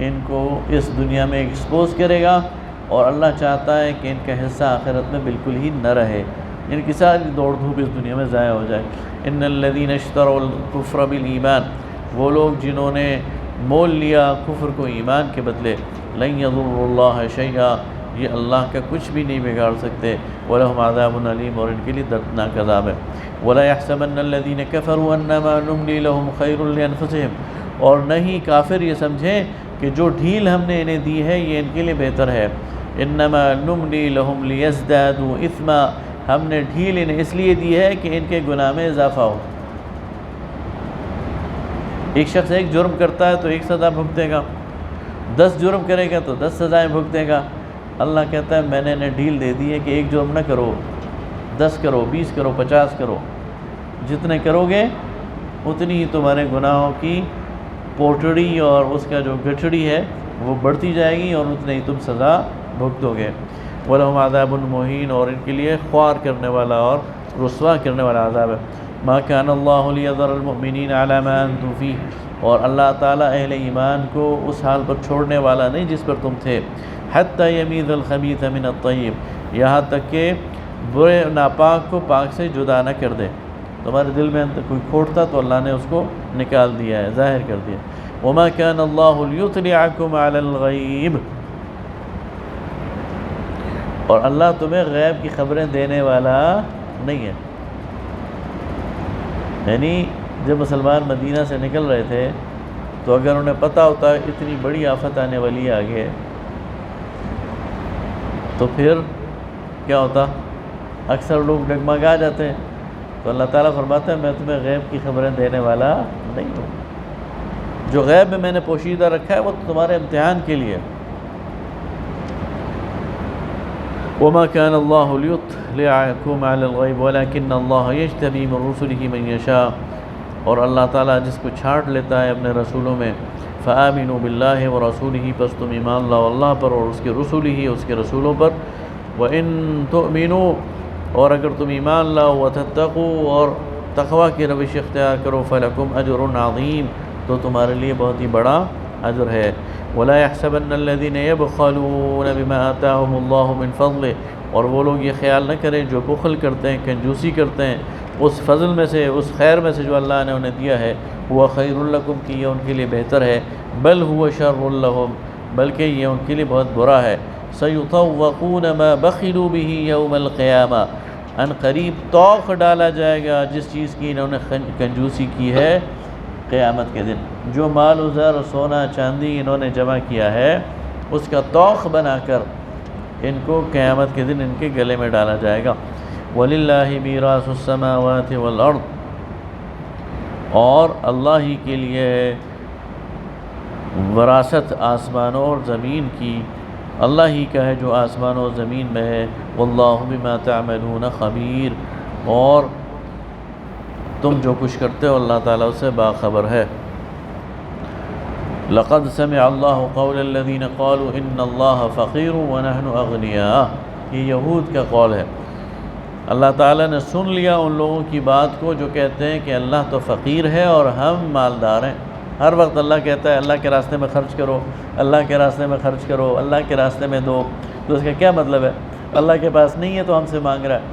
ان کو اس دنیا میں ایکسپوز کرے گا، اور اللہ چاہتا ہے کہ ان کا حصہ آخرت میں بالکل ہی نہ رہے، ان کی ساری دوڑ دھوپ اس دنیا میں ضائع ہو جائے۔ ان الذین اشتروا الکفر بالایمان، وہ لوگ جنہوں نے مول لیا کفر کو ایمان کے بدلے، لن یضروا اللہ شیئا، یہ اللہ کا کچھ بھی نہیں بگاڑ سکتے، وَلَهُمْ عَذَابٌ عَلِيمٌ، اور ان کے لیے دردناک عذاب ہے۔ وَلَا يَحْسَبَنَّ الَّذِينَ كَفَرُوا أَنَّمَا نُمْلِي لَهُمْ خَيْرٌ لِأَنفُسِهِمْ، اور نہیں کافر یہ سمجھیں کہ جو ڈھیل ہم نے انہیں دی ہے یہ ان کے لیے بہتر ہے۔ إِنَّمَا نُمْلِي لَهُمْ لِيَزْدَادُوا إِثْمًا، ہم نے ڈھیل انہیں اس لیے دی ہے کہ ان کے گناہ میں اضافہ ہو۔ ایک شخص ایک جرم کرتا ہے تو ایک سزا بھگتے گا، 10 جرم کرے گا تو 10 سزائیں بھگتے گا۔ اللہ کہتا ہے میں نے انہیں ڈھیل دے دی ہے کہ ایک جرم نہ کرو، 10 کرو، 20 کرو، 50 کرو، جتنے کرو گے اتنی ہی تمہارے گناہوں کی پوٹڑی اور اس کا جو گٹھڑی ہے وہ بڑھتی جائے گی، اور اتنے ہی تم سزا بھگتو گے۔ وَلَهُمْ عَذَابٌ مُهِينٌ، اور ان کے لیے خوار کرنے والا اور رسوا کرنے والا عذاب ہے۔ مَا كَانَ اللَّهُ لِيَذَرَ الْمُؤْمِنِينَ عَلَى مَا أَنْتُمْ فِيهِ، اور اللہ تعالیٰ اہل ایمان کو اس حال پر چھوڑنے والا نہیں جس پر تم تھے، حَتَّى يَمِيزَ الْخَبِيثَ مِنَ الطَّيِّبِ، یہاں تک کہ برے ناپاک کو پاک سے جدا نہ کر دے۔ تمہارے دل میں اندر کوئی کھوٹ تھا تو اللہ نے اس کو نکال دیا ہے، ظاہر کر دیا۔ وَمَا كَانَ اللَّهُ لِيُطْلِعَكُمْ عَلَى الْغَيْبِ، اور اللہ تمہیں غیب کی خبریں دینے والا نہیں ہے۔ یعنی جب مسلمان مدینہ سے نکل رہے تھے تو اگر انہیں پتہ ہوتا اتنی بڑی آفت آنے والی ہے آگے، تو پھر کیا ہوتا؟ اکثر لوگ ڈگمگا جاتے ہیں۔ تو اللہ تعالیٰ فرماتا ہے میں تمہیں غیب کی خبریں دینے والا نہیں ہوں، جو غیب میں میں نے پوشیدہ رکھا ہے وہ تمہارے امتحان کے لیے۔ وَمَا كَانَ اللَّهُ لِيُطْلِعَكُمْ عَلَى الْغَيْبِ وَلَكِنَّ اللَّهَ يَجْتَبِي مِن رُّسُلِهِ مَن يَشَاءُ، اور اللہ تعالیٰ جس کو چھانٹ لیتا ہے اپنے رسولوں میں، فَآمِنُوا بِاللَّهِ وَرَسُولِهِ، پس تم ایمان لاؤ اللہ پر اور اس کے رسولِهِ، اس کے رسولوں پر، وَإِن تُؤْمِنُوا، اور اگر تم ایمان لاؤ، وَتَتَّقُوا، اور تقوی کی روش اختیار کرو، فَلَكُمْ أَجْرٌ عَظِيمٌ، تو تمہارے لیے بہت ہی بڑا اجر ہے۔ وَلَا يَحْسَبَنَّ الَّذِينَ يَبْخَلُونَ بِمَا آتَاهُمُ اللَّهُ مِنْ فَضْلِهِ، اور وہ لوگ یہ خیال نہ کریں جو بخل کرتے ہیں، کنجوسی کرتے ہیں اس فضل میں سے، اس خیر میں سے جو اللہ نے انہیں دیا ہے، هُوَ خَيْرٌ لَكُمْ، کہ یہ ان کے لیے بہتر ہے، بل هُوَ شَرٌ لَهُمْ، بلکہ یہ ان کے لیے بہت برا ہے۔ سَيُطَوَّقُونَ مَا بَخِلُوا بِهِ يَوْمَ الْقِيَامَةِ، ان قریب توق ڈالا جائے گا جس چیز کی انہوں نے کنجوسی کی ہے قیامت کے دن، جو مال و زر، سونا چاندی انہوں نے جمع کیا ہے اس کا توق بنا کر ان کو قیامت کے دن ان کے گلے میں ڈالا جائے گا۔ وَلِلَّهِ مِيرَاثُ السَّمَاوَاتِ وَالْأَرْضِ، اور اللہ ہی کے لیے ہے وراثت آسمانوں اور زمین کی، اللہ ہی کا ہے جو آسمانوں اور زمین میں ہے۔ وَاللَّهُ بِمَا تَعْمَلُونَ خَبِيرٌ، اور تم جو کچھ کرتے ہو اللہ تعالیٰ اس سے باخبر ہے۔ لَقَدْ سَمِعَ اللَّهُ قَوْلَ الَّذِينَ قَالُوا إِنَّ اللَّهَ فَقِيرٌ وَنَحْنُ أَغْنِيَاءُ، یہ یہود کا قول ہے۔ اللہ تعالیٰ نے سن لیا ان لوگوں کی بات کو جو کہتے ہیں کہ اللہ تو فقیر ہے اور ہم مالدار ہیں۔ ہر وقت اللہ کہتا ہے اللہ کے راستے میں خرچ کرو، اللہ کے راستے میں خرچ کرو، اللہ کے راستے میں دو، تو اس کا کیا مطلب ہے؟ اللہ کے پاس نہیں ہے تو ہم سے مانگ رہا ہے۔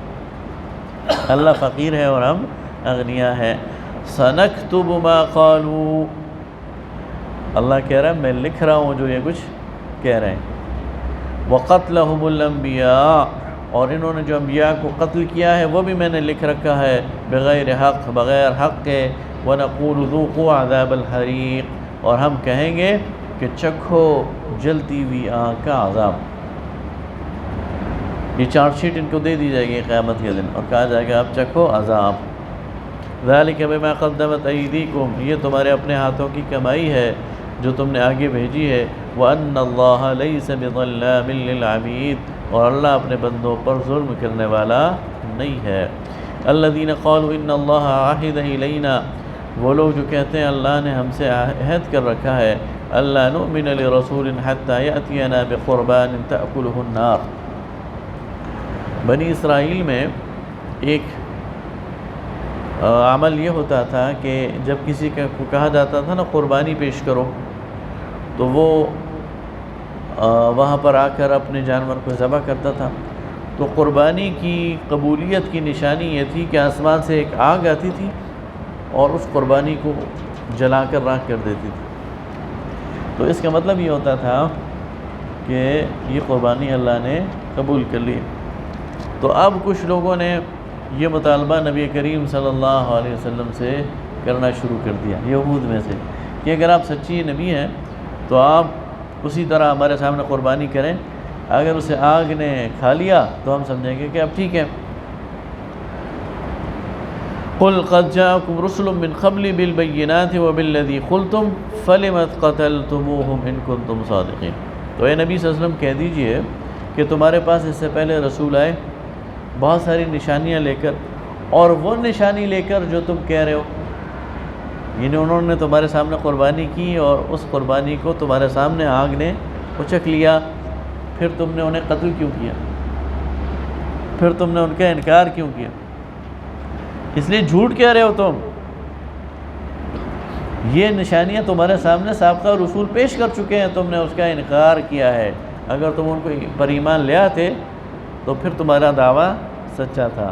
اللہ فقیر ہے اور ہم اغنیا ہیں۔ سَنَكْتُبُ مَا قَالُوا، اللہ کہہ رہا ہے میں لکھ رہا ہوں جو یہ کچھ کہہ رہے ہیں۔ وَقَتْلَهُمُ الْأَنْبِيَاءَ، اور انہوں نے جو انبیاء کو قتل کیا ہے وہ بھی میں نے لکھ رکھا ہے، بغیر حق، بغیر حق کے۔ وَنَقُولُ ذُوقُوا عَذَابَ الْحَرِيقِ، اور ہم کہیں گے کہ چکھو جلتی ہوئی آگ کا عذاب۔ یہ چارج شیٹ ان کو دے دی جائے گی قیامت کے دن اور کہا جائے گا اب چکھو عذاب۔ ذَلِكَ بِمَا قَدَّمَتْ أَيْدِيكُمْ، یہ تمہارے اپنے ہاتھوں کی کمائی ہے جو تم نے آگے بھیجی ہے۔ وَأَنَّ اللَّهَ لَيْسَ بِظَلَّامٍ لِّلْعَبِيدِ، اور اللہ اپنے بندوں پر ظلم کرنے والا نہیں ہے۔ الَّذِينَ قَالُوا إِنَّ اللَّهَ عَهِدَ إِلَيْنَا، وہ لوگ جو کہتے ہیں اللہ نے ہم سے عہد کر رکھا ہے، أَلَّا نُؤْمِنَ لِرَسُولٍ حَتَّى يَأْتِيَنَا بِقُرْبَانٍ تَأْكُلُهُ النَّارُ۔ بنی اسرائیل میں ایک عمل یہ ہوتا تھا کہ جب کسی کو کہا جاتا تھا نا قربانی پیش کرو، تو وہ وہاں پر آ کر اپنے جانور کو ذبح کرتا تھا۔ تو قربانی کی قبولیت کی نشانی یہ تھی کہ آسمان سے ایک آگ آتی تھی اور اس قربانی کو جلا کر راکھ کر دیتی تھی۔ تو اس کا مطلب یہ ہوتا تھا کہ یہ قربانی اللہ نے قبول کر لی۔ تو اب کچھ لوگوں نے یہ مطالبہ نبی کریم صلی اللہ علیہ وسلم سے کرنا شروع کر دیا، یہود میں سے، کہ اگر آپ سچی نبی ہیں تو آپ اسی طرح ہمارے سامنے قربانی کریں، اگر اسے آگ نے کھا لیا تو ہم سمجھیں گے کہ اب ٹھیک ہے۔ قُلْ قَدْ جَاءَكُمْ رُسُلٌ مِّن قَبْلِي بِالْبَيِّنَاتِ وَبِالَّذِي قُلْتُمْ فَلِمَ قَتَلْتُمُوهُمْ إِن كُنتُمْ صَادِقِينَ، تو اے نبی صلی اللہ علیہ وسلم کہہ دیجئے کہ تمہارے پاس اس سے پہلے رسول آئے بہت ساری نشانیاں لے کر، اور وہ نشانی لے کر جو تم کہہ رہے ہو، یعنی انہوں نے تمہارے سامنے قربانی کی اور اس قربانی کو تمہارے سامنے آگ نے اچک لیا، پھر تم نے انہیں قتل کیوں کیا؟ پھر تم نے ان کا انکار کیوں کیا؟ اس لیے جھوٹ کہہ رہے ہو تم۔ یہ نشانیاں تمہارے سامنے سابقہ رسول پیش کر چکے ہیں، تم نے اس کا انکار کیا ہے۔ اگر تم ان کو پر ایمان لے آتے تو پھر تمہارا دعویٰ سچا تھا،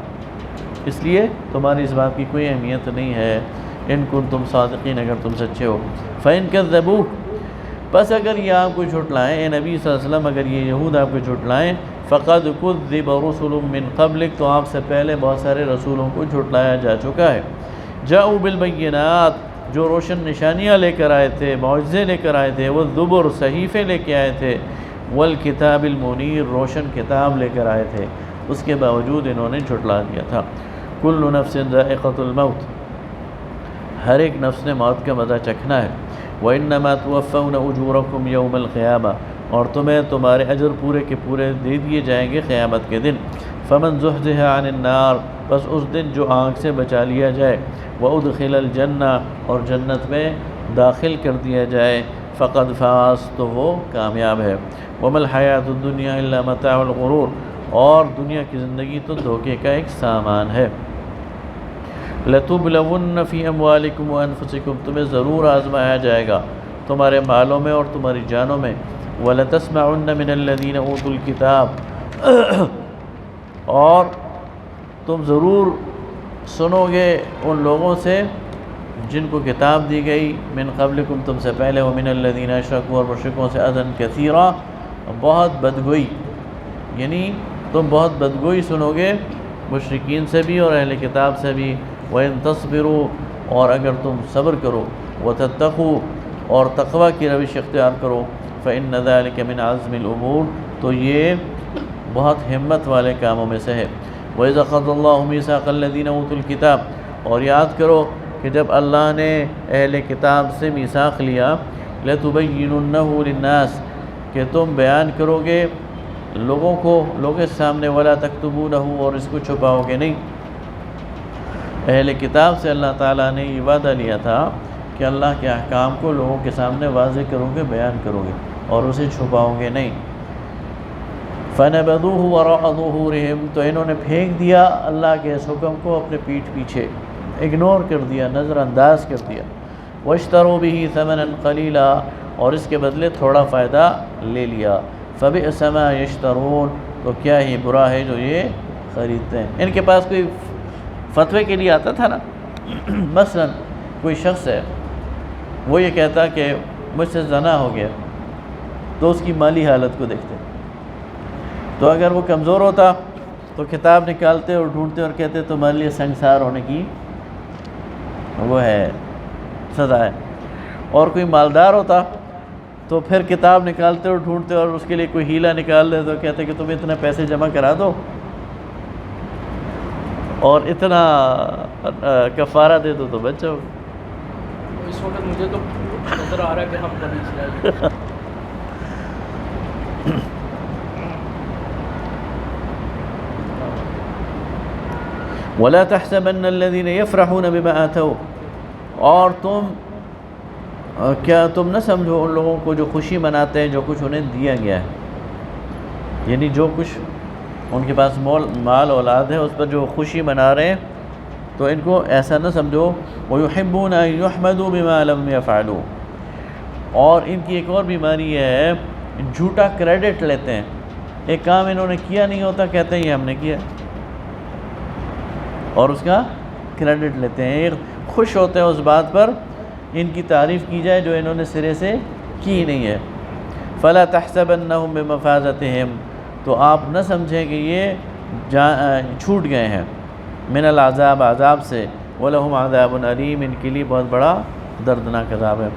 اس لیے تمہاری اس بات کی کوئی اہمیت نہیں ہے۔ ان کنتم صادقین، اگر تم سچے ہو۔ فَإِن كَذَّبُوكَ، بس اگر یہ آپ کو جھٹلائیں، اے نبی صلی اللہ علیہ وسلم اگر یہ یہود آپ کو جھٹلائیں، فَقَدْ كُذِّبَ رُسُلٌ مِّن قَبْلِكَ، تو آپ سے پہلے بہت سارے رسولوں کو جھٹلایا جا چکا ہے۔ جَاءُوا بِالْبَيِّنَاتِ، جو روشن نشانیاں لے کر آئے تھے، معجزے لے کر آئے تھے، وَالزُّبُرِ، صحیفے لے کے آئے تھے، وَالْكِتَابِ الْمُنِيرِ، روشن کتاب لے کر آئے تھے، اس کے باوجود انہوں نے جھٹلا دیا تھا۔ كُلُّ نَفْسٍ ذَائِقَةُ الْمَوْتِ، ہر ایک نفس نے موت کا مزہ چکھنا ہے۔ وَإِنَّمَا تُوَفَّوْنَ أُجُورَكُمْ يَوْمَ الْقِيَامَةِ، اور تمہیں تمہارے اجر پورے کے پورے دے دیے جائیں گے قیامت کے دن۔ فَمَنْ زُحْزِحَ عَنِ النَّارِ، بس اس دن جو آگ سے بچا لیا جائے، وَأُدْخِلَ الْجَنَّةَ، اور جنت میں داخل کر دیا جائے، فَقَدْ فَازَ، تو وہ کامیاب ہے۔ وَمَا الْحَيَاةُ الدُّنْيَا إِلَّا مَتَاعُ الْغُرُورِ، اور دنیا کی زندگی تو دھوکے کا ایک سامان ہے۔ لَتُبْلَوُنَّ فِي أَمْوَالِكُمْ وَأَنفُسِكُمْ، تمہیں ضرور آزمایا جائے گا تمہارے مالوں میں اور تمہاری جانوں میں۔ وَلَتَسْمَعُنَّ مِنَ الَّذِينَ أُوتُوا الْكِتَابَ، اور تم ضرور سنو گے ان لوگوں سے جن کو کتاب دی گئی، من قبلکم، تم سے پہلے، وَمِنَ الَّذِينَ أَشْرَكُوا، اور مشرکوں سے، اذًا کثیرا، بہت بدگوئی، یعنی تم بہت بدگوئی سنو گے مشرکین سے بھی اور اہل کتاب سے بھی۔ وَإِن تَصْبِرُوا، اور اگر تم صبر کرو، وَتَتَّقُوا، اور تقوی کی روش اختیار کرو، فَإِنَّ ذَلِكَ مِنْ عَزْمِ الْأُمُورِ، تو یہ بہت ہمت والے کاموں میں سے ہے۔ وَإِذَا أَخَذَ اللَّهُ مِيثَاقَ الَّذِينَ أُوتُوا الْكِتَابَ، اور یاد کرو کہ جب اللہ نے اہل کتاب سے میثاق لیا، لَتُبَيِّنُنَّهُ لِلنَّاسِ، کہ تم بیان کرو گے لوگوں کو، لوگوں کے سامنے، وَلَا تَكْتُمُونَهُ، اور اس کو چھپاؤ گے نہیں۔ اہل کتاب سے اللہ تعالیٰ نے یہ وعدہ لیا تھا کہ اللہ کے احکام کو لوگوں کے سامنے واضح کرو گے، بیان کرو گے، اور اسے چھپاؤ گے نہیں۔ فَنَبَذُوهُ وَرَاءَ ظُهُورِهِمْ، تو انہوں نے پھینک دیا اللہ کے اس حکم کو اپنے پیٹھ پیچھے، اگنور کر دیا، نظر انداز کر دیا۔ وَاشْتَرُوا بِهِ ثَمَنًا قَلِيلًا، اور اس کے بدلے تھوڑا فائدہ لے لیا۔ فَبِئْسَ مَا يَشْتَرُونَ، تو کیا ہی برا ہے جو یہ خریدتے ہیں۔ ان کے پاس کوئی فتوے کے لیے آتا تھا نا، مثلا کوئی شخص ہے، وہ یہ کہتا کہ مجھ سے زنا ہو گیا، تو اس کی مالی حالت کو دیکھتے، تو اگر وہ کمزور ہوتا تو کتاب نکالتے اور ڈھونڈتے اور کہتے تمہارے لیے سنگسار ہونے کی وہ ہے، سزا ہے۔ اور کوئی مالدار ہوتا تو پھر کتاب نکالتے اور ڈھونڈتے اور اس کے لیے کوئی ہیلا نکال دے تو کہتے کہ تم اتنا پیسے جمع کرا دو اور اتنا کفارہ دے دو تو بچ جاؤ۔ اس وقت مجھے تو نظر آ رہا ہے کہ ہم بنی اسرائیل وَلَا تَحْسَبَنَّ الَّذِينَ يَفْرَحُونَ بِمَا آتَوْا، اور کیا تم نہ سمجھو ان لوگوں کو جو خوشی مناتے ہیں جو کچھ انہیں دیا گیا ہے، یعنی جو کچھ ان کے پاس مال اولاد ہے اس پر جو خوشی منا رہے ہیں، تو ان کو ایسا نہ سمجھو۔ وَيُحِبُّونَ أَن يُحْمَدُوا بِمَا لَمْ يَفْعَلُوا، اور ان کی ایک اور بیماری ہے، جھوٹا کریڈٹ لیتے ہیں، ایک کام انہوں نے کیا نہیں ہوتا کہتے ہیں یہ ہم نے کیا، اور اس کا کریڈٹ لیتے ہیں، خوش ہوتے ہیں اس بات پر ان کی تعریف کی جائے جو انہوں نے سرے سے کی نہیں ہے۔ فَلَا تَحْسَبَنَّهُمْ بِمَفَازَتِهِمْ، تو آپ نہ سمجھیں کہ یہ چھوٹ گئے ہیں، من العذاب، عذاب سے، وَلَهُمْ عَذَابٌ عَلِيمٌ، ان کے لیے بہت بڑا دردناک عذاب ہے۔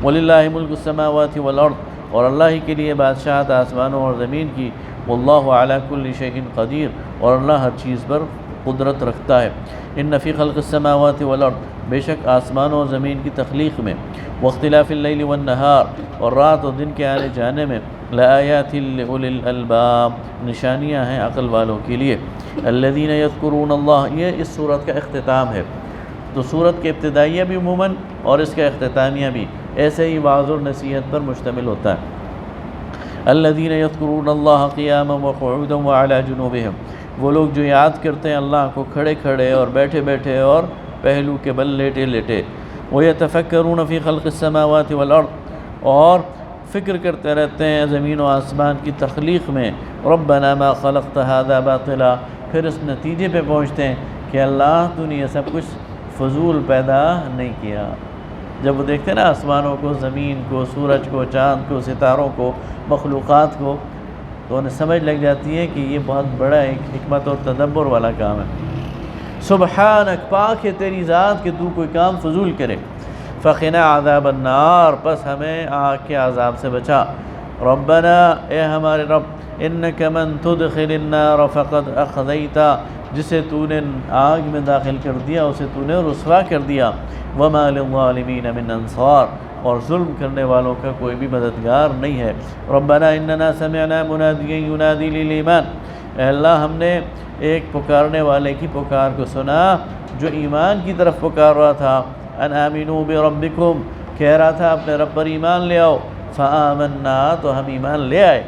وَلِلَّهِ مُلْكُ السَّمَاوَاتِ وَالْأَرْضِ، اور اللہ ہی کے لیے بادشاہت آسمانوں اور زمین کی، وَاللَّهُ عَلَى كُلِّ شَيْءٍ قَدِيرٌ، اور اللہ ہر چیز پر قدرت رکھتا ہے۔ ان فی خلق السماوات والارض، بے شک آسمانوں اور زمین کی تخلیق میں، واختلاف اللیل والنہار، اور رات اور دن کے آنے جانے میں، لآیات لأولی الالباب، نشانیاں ہیں عقل والوں کے لیے۔ الذین یذکرون اللہ، یہ اس صورت کا اختتام ہے، تو صورت کے ابتدائیہ بھی عموماً اور اس کا اختتامیہ بھی ایسے ہی وعظ اور نصیحت پر مشتمل ہوتا ہے۔ الذین یذکرون اللہ قیاما وقعودا وعلی جنوبہم، وہ لوگ جو یاد کرتے ہیں اللہ کو کھڑے کھڑے اور بیٹھے بیٹھے اور پہلو کے بل لیٹے لیٹے۔ وَيَتَفَكَّرُونَ فِي خَلْقِ السَّمَاوَاتِ وَالْأَرْضِ، اور فکر کرتے رہتے ہیں زمین و آسمان کی تخلیق میں، رَبَّنَا مَا خَلَقْتَ هَذَا بَاطِلًا، پھر اس نتیجے پہ پہنچتے ہیں کہ اللہ تو نے یہ سب کچھ فضول پیدا نہیں کیا۔ جب وہ دیکھتے ہیں نا آسمانوں کو، زمین کو، سورج کو، چاند کو، ستاروں کو، مخلوقات کو، تو انہیں سمجھ لگ جاتی ہے کہ یہ بہت بڑا ایک حکمت اور تدبر والا کام ہے۔ سبحانک، پاک ہے تیری ذات کہ تو کوئی کام فضول کرے۔ فقنا عذاب النار، پس ہمیں آگ کے عذاب سے بچا۔ ربنا، اے ہمارے رب، انک من تدخل النار فقد اخذیتا، جسے تو نے آگ میں داخل کر دیا اسے تو نے رسوا کر دیا۔ وما للظالمین من انصار، اور ظلم کرنے والوں کا کوئی بھی مددگار نہیں ہے۔ ربنا اننا سمعنا منادیا ینادی للایمان، اے اللہ ہم نے ایک پکارنے والے کی پکار کو سنا جو ایمان کی طرف پکار رہا تھا۔ ان آمنوا بربکم، کہہ رہا تھا اپنے رب پر ایمان لے آؤ۔ فآمنا، تو ہم ایمان لے آئے۔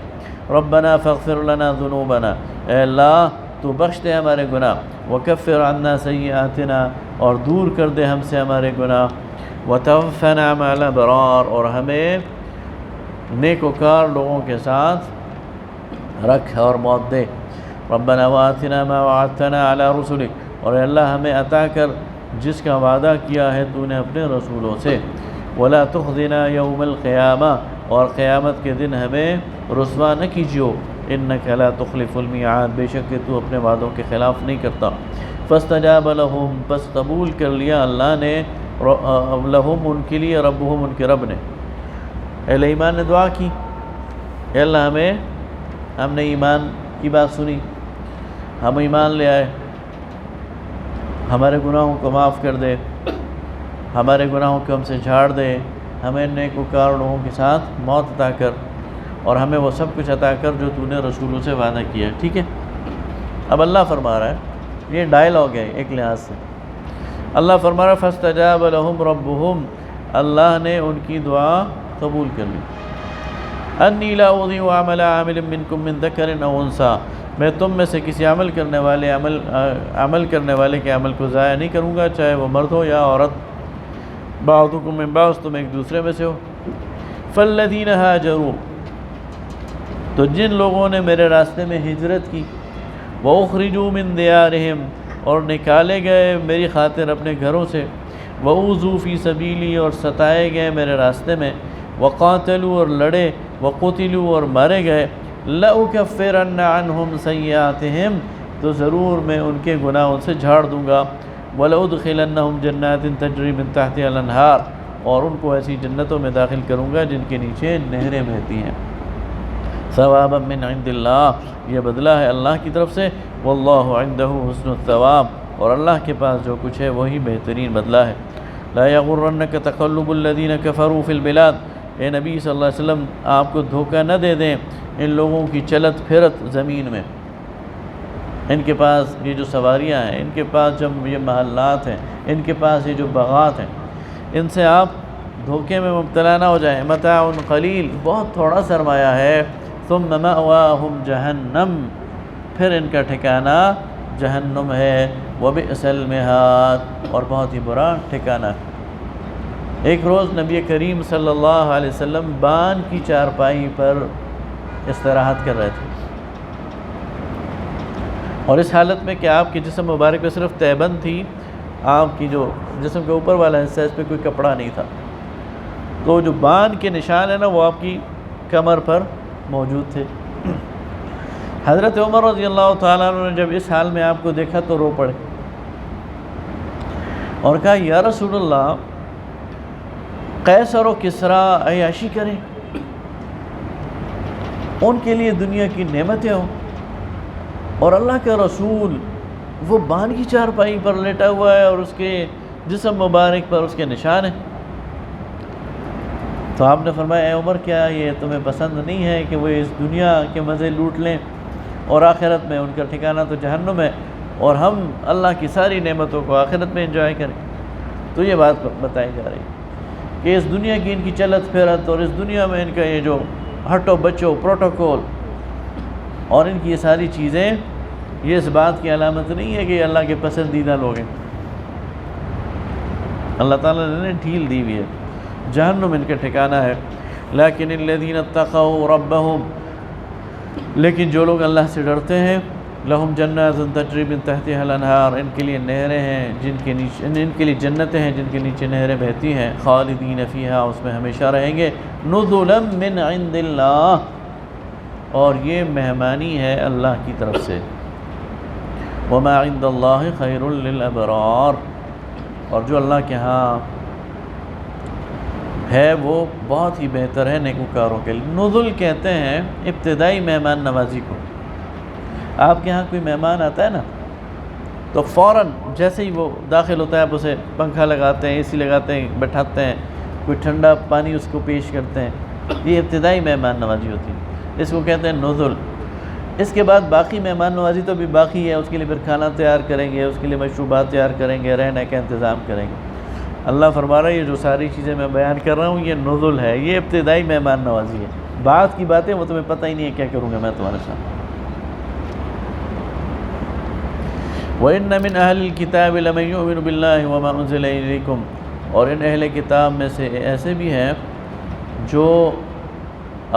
ربنا فاغفر لنا ذنوبنا، اے اللہ تو بخش دے ہمارے گناہ۔ وکفر عنا سیئاتنا، اور دور کر دے ہم سے ہمارے گناہ۔ وتوفنا مع الابرار، اور ہمیں نیکوکار لوگوں کے ساتھ رکھ اور موت دے۔ ربنا وآتنا ما وعدتنا على رسلک، اور اے اللہ ہمیں عطا کر جس کا وعدہ کیا ہے تو نے اپنے رسولوں سے۔ ولا تخزنا یوم القیامہ، اور قیامت کے دن ہمیں رسوا نہ کیجیو۔ انک لا تخلف المیعاد، بے شک کہ تو اپنے وعدوں کے خلاف نہیں کرتا۔ فاستجاب لهم، پس قبول کر لیا اللہ نے لہم ان کے لیے، ربہم ان کے رب نے۔ اہل ایمان نے دعا کی، اے اللہ ہم نے ایمان کی بات سنی، ہم ایمان لے آئے، ہمارے گناہوں کو معاف کر دے، ہمارے گناہوں کو ہم سے جھاڑ دے، ہمیں نیکوکار لوگوں کے ساتھ موت عطا کر، اور ہمیں وہ سب کچھ عطا کر جو تو نے رسولوں سے وعدہ کیا. ٹھیک ہے. اب اللہ فرما رہا ہے، یہ ڈائلاگ ہے ایک لحاظ سے. اللہ فرما رہا ہے فاستجاب لهم ربهم، اللہ نے ان کی دعا قبول کر لی. انی لا اضیع عمل عامل منکم من ذکر او انثی، میں تم میں سے کسی عمل کرنے والے کے عمل کو ضائع نہیں کروں گا، چاہے وہ مرد ہو یا عورت. بعضکم من بعض، تم ایک دوسرے میں سے ہو. فالذین ہاجروا، تو جن لوگوں نے میرے راستے میں ہجرت کی، وَأُخْرِجُوا مِن دِيَارِهِمْ، اور نکالے گئے میری خاطر اپنے گھروں سے، وَأُوذُوا فِي سَبِيلِي، اور ستائے گئے میرے راستے میں، وَقَاتَلُوا، اور لڑے، وَقُتِلُوا، اور مارے گئے، لَأُكَفِّرَنَّ عَنْهُمْ سَيِّئَاتِهِمْ، تو ضرور میں ان کے گناہ ان سے جھاڑ دوں گا. وَلَأُدْخِلَنَّهُمْ جَنَّاتٍ تَجْرِي مِن تَحْتِهَا الْأَنْهَارُ، اور ان کو ایسی جنتوں میں داخل کروں گا جن کے نیچے نہریں بہتی ہیں. ثوابا من عند اللہ، یہ بدلہ ہے اللہ کی طرف سے. واللہ عنده حسن الثواب، اور اللہ کے پاس جو کچھ ہے وہی بہترین بدلہ ہے. لا یغرنک تقلب الذین کفروا فی البلاد، اے نبی صلی اللہ علیہ وسلم آپ کو دھوکہ نہ دے دیں ان لوگوں کی چلت پھرت زمین میں. ان کے پاس یہ جو سواریاں ہیں، ان کے پاس جو یہ محلات ہیں، ان کے پاس یہ جو باغات ہیں، ان سے آپ دھوکے میں مبتلا نہ ہو جائیں. متاع قلیل، بہت تھوڑا سرمایہ ہے. ثم مأواہم جہنم، پھر ان کا ٹھکانہ جہنم ہے. وبئس المہاد، اور بہت ہی برا ٹھکانہ. ایک روز نبی کریم صلی اللہ علیہ وسلم بان کی چارپائی پر استراحت کر رہے تھے، اور اس حالت میں کہ آپ کے جسم مبارک پہ صرف تہبند تھی، آپ کی جو جسم کے اوپر والا حصہ اس پہ کوئی کپڑا نہیں تھا. تو جو بان کے نشان ہے نا وہ آپ کی کمر پر موجود تھے. حضرت عمر رضی اللہ تعالیٰ عنہ نے جب اس حال میں آپ کو دیکھا تو رو پڑے اور کہا یا رسول اللہ، قیصر و کسریٰ عیاشی کریں، ان کے لیے دنیا کی نعمتیں ہوں، اور اللہ کا رسول وہ بان کی چارپائی پر لیٹا ہوا ہے اور اس کے جسم مبارک پر اس کے نشان ہیں. تو آپ نے فرمایا اے عمر، کیا یہ تمہیں پسند نہیں ہے کہ وہ اس دنیا کے مزے لوٹ لیں اور آخرت میں ان کا ٹھکانہ تو جہنم ہے، اور ہم اللہ کی ساری نعمتوں کو آخرت میں انجوائے کریں؟ تو یہ بات بتائی جا رہی ہے کہ اس دنیا کی ان کی چلت پھرت اور اس دنیا میں ان کا یہ جو ہٹو بچو پروٹوکول اور ان کی یہ ساری چیزیں، یہ اس بات کی علامت نہیں ہے کہ یہ اللہ کے پسندیدہ لوگ ہیں. اللہ تعالیٰ نے ڈھیل دی ہوئی ہے، جہنم ان کا ٹھکانہ ہے. لیکن الذین اتقوا ربہم، لیکن جو لوگ اللہ سے ڈرتے ہیں، لہم جنات تجری من تحتها الانہار، ان کے لیے نہریں ہیں جن کے نیچے، ان کے لیے جنتیں ہیں جن کے نیچے نہریں بہتی ہیں. خالدین فیہا، اس میں ہمیشہ رہیں گے. نزلا من عند اللہ، اور یہ مہمانی ہے اللہ کی طرف سے. وما عند اللہ خیر للابرار، اور جو اللہ کے ہاں ہے وہ بہت ہی بہتر ہے نیکوکاروں کے لیے. نزل کہتے ہیں ابتدائی مہمان نوازی کو. آپ کے ہاں کوئی مہمان آتا ہے نا تو فوراً جیسے ہی وہ داخل ہوتا ہے آپ اسے پنکھا لگاتے ہیں، اے سی لگاتے ہیں، بٹھاتے ہیں، کوئی ٹھنڈا پانی اس کو پیش کرتے ہیں. یہ ابتدائی مہمان نوازی ہوتی ہے، اس کو کہتے ہیں نزل. اس کے بعد باقی مہمان نوازی تو بھی باقی ہے، اس کے لیے پھر کھانا تیار کریں گے، اس کے لیے مشروبات تیار کریں گے، رہنے کا انتظام کریں گے. اللہ فرما رہا ہے یہ جو ساری چیزیں میں بیان کر رہا ہوں یہ نزل ہے، یہ ابتدائی مہمان نوازی ہے. بعد کی باتیں وہ تمہیں پتہ ہی نہیں ہے کیا کروں گا میں تمہارے ساتھ. وَإِنَّ مِنْ أَهْلِ الْكِتَابِ لَمَن يُؤْمِنُ بِاللَّهِ وَمَا أُنزِلَ إِلَيْكُمْ، اور ان اہل کتاب میں سے ایسے بھی ہیں جو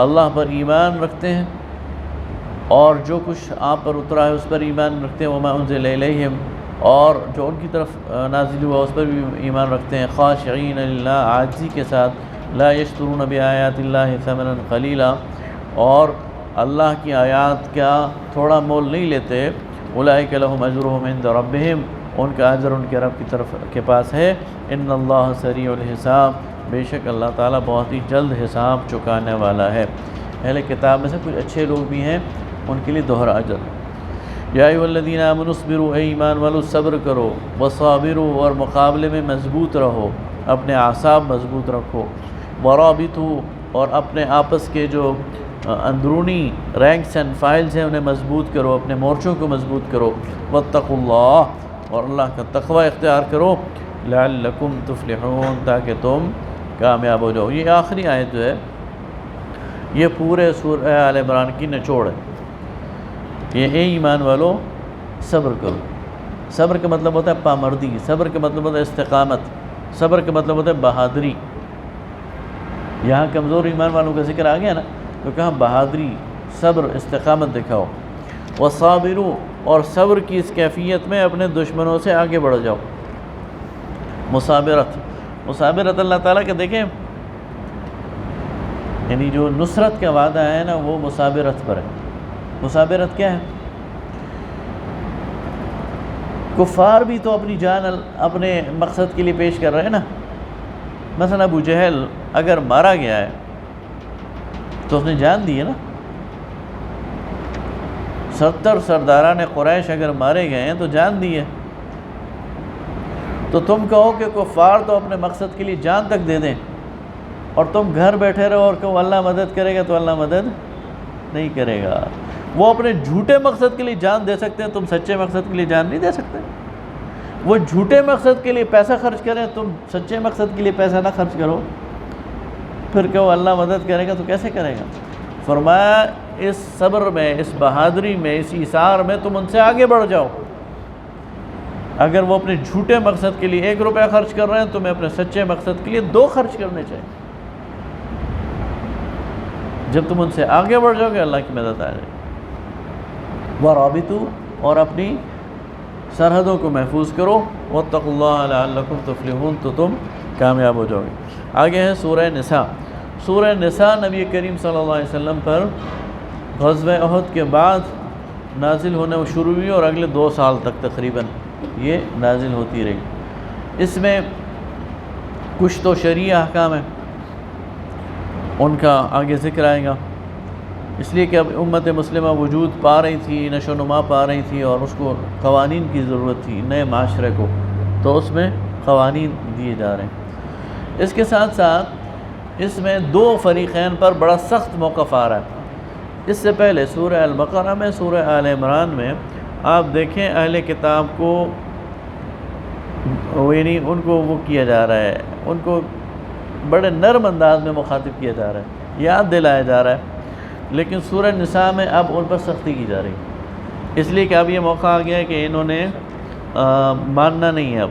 اللہ پر ایمان رکھتے ہیں اور جو کچھ آپ پر اترا ہے اس پر ایمان رکھتے ہیں. وَمَا أُنزِلَ إِلَيْهِمْ، اور جو ان کی طرف نازل ہوا اس پر بھی ایمان رکھتے ہیں. خاشعین للہ، عاجزی کے ساتھ. لا یشترون بآیات اللہ ثمنا قلیلا، اور اللہ کی آیات کا تھوڑا مول نہیں لیتے. اولئک لہم اجرہم عند ربہم، ان کا اجر ان کے رب کی طرف کے پاس ہے. ان اللہ سریع الحساب، بے شک اللہ تعالیٰ بہت ہی جلد حساب چکانے والا ہے. اہل کتاب میں سے کچھ اچھے لوگ بھی ہیں، ان کے لیے دوہرا اجر. یا ایھا الذین آمنوا اصبروا، اے ایمان والو صبر کرو، وصابروا، اور مقابلے میں مضبوط رہو، اپنے اعصاب مضبوط رکھو، ورابطوا، اور اپنے آپس کے جو اندرونی رینکس اینڈ فائلز ہیں انہیں مضبوط کرو، اپنے مورچوں کو مضبوط کرو، واتقوا اللہ، اور اللہ کا تقوی اختیار کرو، لعلکم تفلحون، تاکہ تم کامیاب ہو جاؤ۔ یہ آخری آیت جو ہے یہ پورے سورہ آل عمران کی نچوڑ ہے کہ اے ایمان والو صبر کرو۔ صبر کا مطلب ہوتا ہے پامردی، صبر کا مطلب ہوتا ہے استقامت، صبر کا مطلب ہوتا ہے بہادری۔ یہاں کمزور ایمان والوں کا ذکر آ گیا نا، تو کہاں بہادری، صبر، استقامت دکھاؤ۔ وصابروا، اور صبر کی اس کیفیت میں اپنے دشمنوں سے آگے بڑھ جاؤ۔ مصابرت اللہ تعالیٰ کے دیکھیں، یعنی جو نصرت کا وعدہ ہے نا وہ مصابرت پر ہے۔ مصابرت کیا ہے؟ کفار بھی تو اپنی جان اپنے مقصد کے لیے پیش کر رہے ہیں نا۔ مثلا ابو جہل اگر مارا گیا ہے تو اس نے جان دی ہے نا۔ 70 سرداران قریش اگر مارے گئے ہیں تو جان دی ہے۔ تو تم کہو کہ کفار تو اپنے مقصد کے لیے جان تک دے دیں، اور تم گھر بیٹھے رہو اور کہو اللہ مدد کرے گا، تو اللہ مدد نہیں کرے گا۔ وہ اپنے جھوٹے مقصد کے لیے جان دے سکتے ہیں، تم سچے مقصد کے لیے جان نہیں دے سکتے۔ وہ جھوٹے مقصد کے لیے پیسہ خرچ کریں، تم سچے مقصد کے لیے پیسہ نہ خرچ کرو، پھر کہو اللہ مدد کرے گا، تو کیسے کرے گا؟ فرمایا اس صبر میں، اس بہادری میں، اس ایثار میں تم ان سے آگے بڑھ جاؤ۔ اگر وہ اپنے جھوٹے مقصد کے لیے 1 روپیہ خرچ کر رہے ہیں، تمہیں اپنے سچے مقصد کے لیے 2 خرچ کرنے چاہیے۔ جب تم ان سے آگے بڑھ جاؤ گے، اللہ کی مدد آ جائے گی۔ وَرَابِطُوا، اور اپنی سرحدوں کو محفوظ کرو، وَاتَّقُوا اللَّهَ لَعَلَّكُمْ تُفْلِحُونَ، تو تم کامیاب ہو جاؤ گے۔ آگے ہے سورہ نساء۔ سورہ نساء نبی کریم صلی اللہ علیہ وسلم پر غزوہ احد کے بعد نازل ہونے شروع ہوئی، اور اگلے 2 سال تک تقریباً یہ نازل ہوتی رہی۔ اس میں کچھ تو شرعی احکام ہیں، ان کا آگے ذکر آئے گا، اس لیے کہ اب امت مسلمہ وجود پا رہی تھی، نشو و نما پا رہی تھی، اور اس کو قوانین کی ضرورت تھی، نئے معاشرے کو، تو اس میں قوانین دیے جا رہے ہیں۔ اس کے ساتھ ساتھ اس میں 2 فریقین پر بڑا سخت موقف آ رہا ہے۔ اس سے پہلے سورہ البقرہ میں، سورہ آل عمران میں آپ دیکھیں اہل کتاب کو، یعنی ان کو وہ کیا جا رہا ہے، ان کو بڑے نرم انداز میں مخاطب کیا جا رہا ہے، یاد دلایا جا رہا ہے۔ لیکن سورہ نساء میں اب ان پر سختی کی جا رہی ہے، اس لیے کہ اب یہ موقع آ گیا ہے کہ انہوں نے ماننا نہیں ہے۔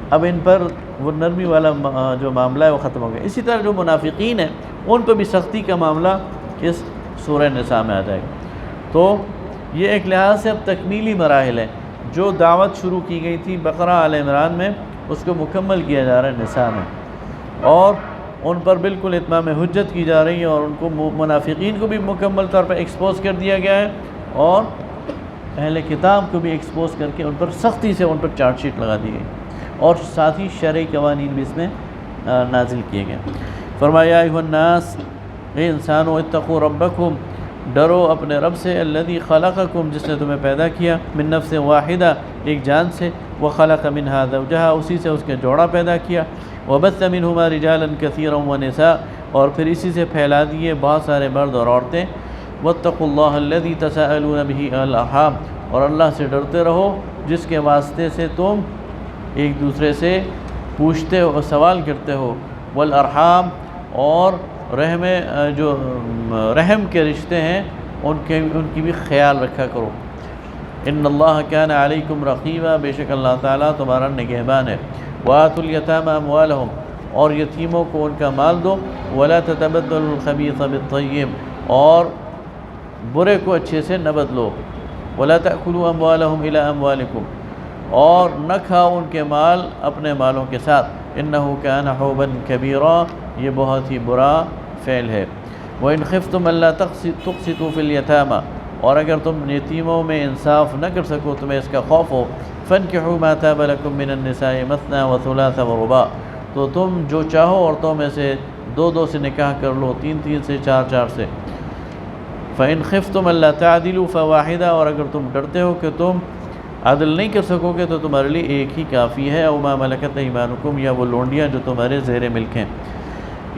اب ان پر وہ نرمی والا جو معاملہ ہے وہ ختم ہو گیا۔ اسی طرح جو منافقین ہیں ان پہ بھی سختی کا معاملہ اس سورہ نساء میں آ جائے گا۔ تو یہ ایک لحاظ سے اب تکمیلی مراحل ہیں، جو دعوت شروع کی گئی تھی بقرہ آل عمران میں، اس کو مکمل کیا جا رہا ہے نساء میں، اور ان پر بالکل اتمام حجت کی جا رہی ہے، اور ان کو منافقین کو بھی مکمل طور پر ایکسپوز کر دیا گیا ہے، اور اہل کتاب کو بھی ایکسپوز کر کے ان پر سختی سے ان پر چارج شیٹ لگا دی گئی، اور ساتھ ہی شرعی قوانین بھی اس میں نازل کیے گئے۔ فرمایا ایھا الناس، اے انسانو، اتقوا ربکم، ڈرو اپنے رب سے، الذی خلقکم، جس نے تمہیں پیدا کیا، من نفس واحدہ، ایک جان سے، وخلق منہا زوجہا، اسی سے اس کے جوڑا پیدا کیا، وبث منہما رجالا کثیرا ونساء، اور پھر اسی سے پھیلا دیے بہت سارے مرد اور عورتیں، واتقوا اللہ الذی تساءلون بہ الارحام، اور اللہ سے ڈرتے رہو جس کے واسطے سے تم ایک دوسرے سے پوچھتے ہو اور سوال کرتے ہو، والارحام، اور رحم کے رشتے ہیں ان کی بھی خیال رکھا کرو۔ ان اللہ کان علیکم رقیبا، بے شک اللہ تعالیٰ تمہارا نگہبان ہے۔ وآتوا الیتامی اموالہم، اور یتیموں کو ان کا مال دو، ولا تتبدلوا الخبیث بالطیب، اور برے کو اچھے سے نہ بدلو، ولا تأکلوا اموالہم الی اموالکم، اور نہ کھاؤ ان کے مال اپنے مالوں کے ساتھ، انہ کان حوبا کبیرا، یہ بہت ہی برا فعل ہے۔ وَإِنْ خِفْتُمْ أَلَّا تُقْسِطُوا فِي الْيَتَامَى، اور اگر تم یتیموں میں انصاف نہ کر سکو، تمہیں اس کا خوف ہو، فَانْكِحُوا مَا طَابَ لَكُم مِّنَ النِّسَاءِ مَثْنَىٰ وَثُلَاثَ وَرُبَاعَ، تو تم جو چاہو عورتوں میں سے 2 سے نکاح کر لو، 3 سے، 4 سے۔ فَإِنْ خِفْتُمْ أَلَّا تَعْدِلُوا فَوَاحِدًا، اور اگر تم ڈرتے ہو کہ تم عدل نہیں کر سکو گے تو تمہارے لیے ایک ہی کافی ہے، اَوْ مَا مَلَكَتْ أَيْمَانُكُمْ، یا وہ لونڈیاں جو تمہارے زیر ملک ہیں۔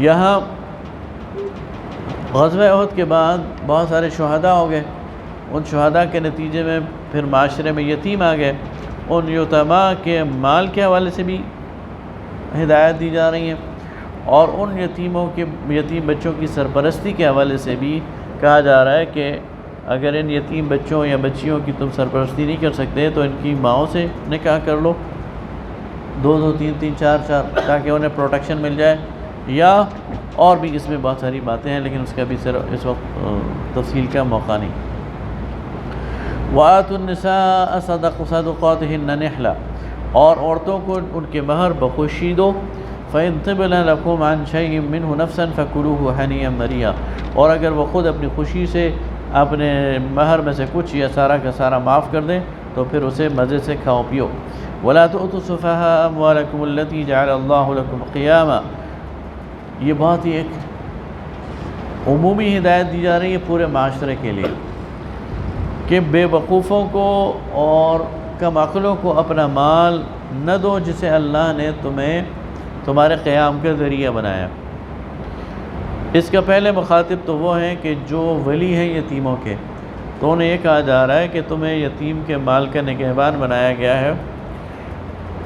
یہاں غزوہ احد کے بعد بہت سارے شہداء ہو گئے، ان شہداء کے نتیجے میں پھر معاشرے میں یتیم آ گئے، ان یتیما کے مال کے حوالے سے بھی ہدایت دی جا رہی ہیں، اور ان یتیم بچوں کی سرپرستی کے حوالے سے بھی کہا جا رہا ہے کہ اگر ان یتیم بچوں یا بچیوں کی تم سرپرستی نہیں کر سکتے تو ان کی ماؤں سے نکاح کر لو، 2 3 4 تاکہ انہیں پروٹیکشن مل جائے، یا اور بھی اس میں بہت ساری باتیں ہیں، لیکن اس کا بھی صرف اس وقت تفصیل کا موقع نہیں۔ وَآتُوا النِّسَاءَ صَدَقَاتِهِنَّ نِحْلًا، اور عورتوں کو ان کے مہر بخوشی دو، فَإِن طِبْنَ لَكُمْ عَنْ شَيْءٍ مِّنْهُ نَفْسًا فَكُلُوهُ هَنِيئًا مَرِيئًا، اور اگر وہ خود اپنی خوشی سے اپنے مہر میں سے کچھ یا سارا کا سارا معاف کر دیں تو پھر اسے مزے سے کھاؤ پیو۔ وَلَا تُؤْتُوا السُّفَهَاءَ أَمْوَالَكُمُ الَّتِي جَعَلَ اللَّهُ لَكُمْ قِيَامًا، یہ بہت ہی ایک عمومی ہدایت دی جا رہی ہے پورے معاشرے کے لیے کہ بے وقوفوں کو اور کم عقلوں کو اپنا مال نہ دو جسے اللہ نے تمہارے قیام کا ذریعہ بنایا۔ اس کا پہلے مخاطب تو وہ ہیں کہ جو ولی ہیں یتیموں کے، تو انہیں یہ کہا جا رہا ہے کہ تمہیں یتیم کے مال کا نگہبان بنایا گیا ہے،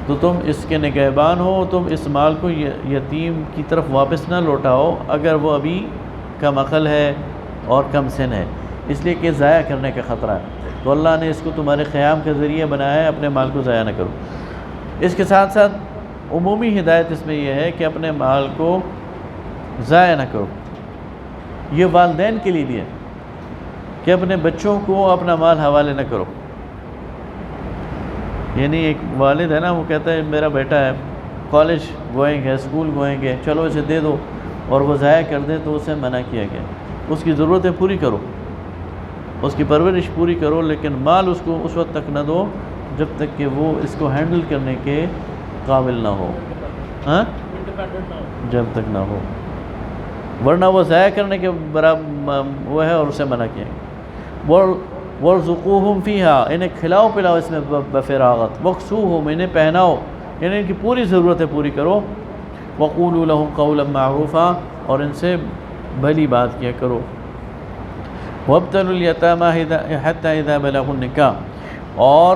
تو تم اس کے نگہبان ہو، تم اس مال کو یتیم کی طرف واپس نہ لوٹاؤ اگر وہ ابھی کم عقل ہے اور کم سن ہے، اس لیے کہ ضائع کرنے کا خطرہ ہے، تو اللہ نے اس کو تمہارے قیام کا ذریعہ بنایا ہے، اپنے مال کو ضائع نہ کرو۔ اس کے ساتھ ساتھ عمومی ہدایت اس میں یہ ہے کہ اپنے مال کو ضائع نہ کرو۔ یہ والدین کے لیے بھی ہے کہ اپنے بچوں کو اپنا مال حوالے نہ کرو۔ یعنی ایک والد ہے نا، وہ کہتا ہے میرا بیٹا ہے کالج گوئنگ ہے، اسکول گوئنگ ہے، چلو اسے دے دو، اور وہ ضائع کر دے تو اسے منع کیا گیا، اس کی ضرورتیں پوری کرو، اس کی پرورش پوری کرو، لیکن مال اس کو اس وقت تک نہ دو جب تک کہ وہ اس کو ہینڈل کرنے کے قابل نہ ہو، ہاں جب تک نہ ہو، ورنہ وہ ضائع کرنے کے برابر وہ ہے، اور اسے منع کیا گیا۔ وَارْزُقُوهُمْ فِيهَا، انہیں کھلاؤ پلاؤ اس میں بفراغت، وَاكْسُوهُمْ، انہیں پہناؤ، یعنی ان کی پوری ضرورتیں پوری کرو، وَقُولُوا لَهُمْ قَوْلًا مَعْرُوفًا، اور ان سے بھلی بات کیا کرو، وَابْتَلُوا الْيَتَامَى حَتَّى إِذَا بَلَغُوا النِّكَاحَ، اور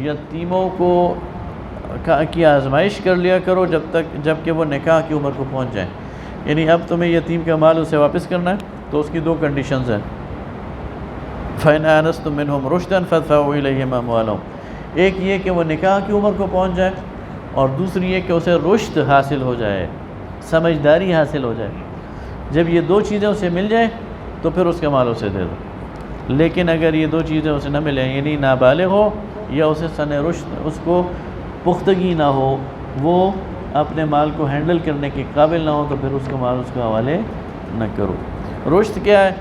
یتیموں کی آزمائش کر لیا کرو جب کہ وہ نکاح کی عمر کو پہنچ جائیں، یعنی اب تمہیں یتیم کا مال اسے واپس کرنا ہے تو اس کی 2 کنڈیشنز ہیں، فَإِنْ آنَسْتُم مِّنْهُمْ رُشْدًا فَادْفَعُوا إِلَيْهِمْ أَمْوَالَهُمْ، ایک یہ کہ وہ نکاح کی عمر کو پہنچ جائے، اور دوسری یہ کہ اسے رشد حاصل ہو جائے، سمجھداری حاصل ہو جائے، جب یہ 2 چیزیں اسے مل جائیں تو پھر اس کا مال اسے دے دو، لیکن اگر یہ 2 چیزیں اسے نہ ملیں، یعنی نابالغ ہو یا اسے سن رشد، اس کو پختگی نہ ہو، وہ اپنے مال کو ہینڈل کرنے کے قابل نہ ہو، تو پھر اس کا مال اس کو حوالے نہ کرو۔ رشد کیا ہے؟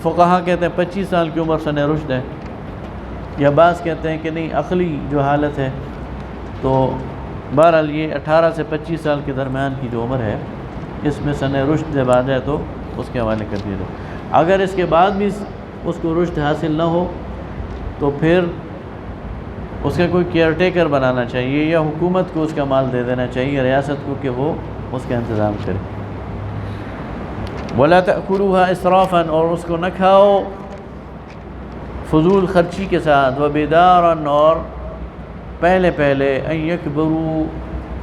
فقہا کہتے ہیں 25 سال کی عمر سن رشد ہے، یا بعض کہتے ہیں کہ نہیں عقلی جو حالت ہے، تو بہرحال یہ 18 سے 25 سال کے درمیان کی جو عمر ہے اس میں سن رشد جب آ جائے تو اس کے حوالے کر دیا جائے۔ اگر اس کے بعد بھی اس کو رشد حاصل نہ ہو تو پھر اس کا کوئی کیئر ٹیکر بنانا چاہیے، یا حکومت کو اس کا مال دے دینا چاہیے، ریاست کو، کہ وہ اس کا انتظام کرے۔ وَلَا تَأْكُلُوهَا إِسْرَافًا، اور اس کو نہ کھاؤ فضول خرچی کے ساتھ، وَبِدَارًا، اور پہلے أَن يَكْبَرُوا،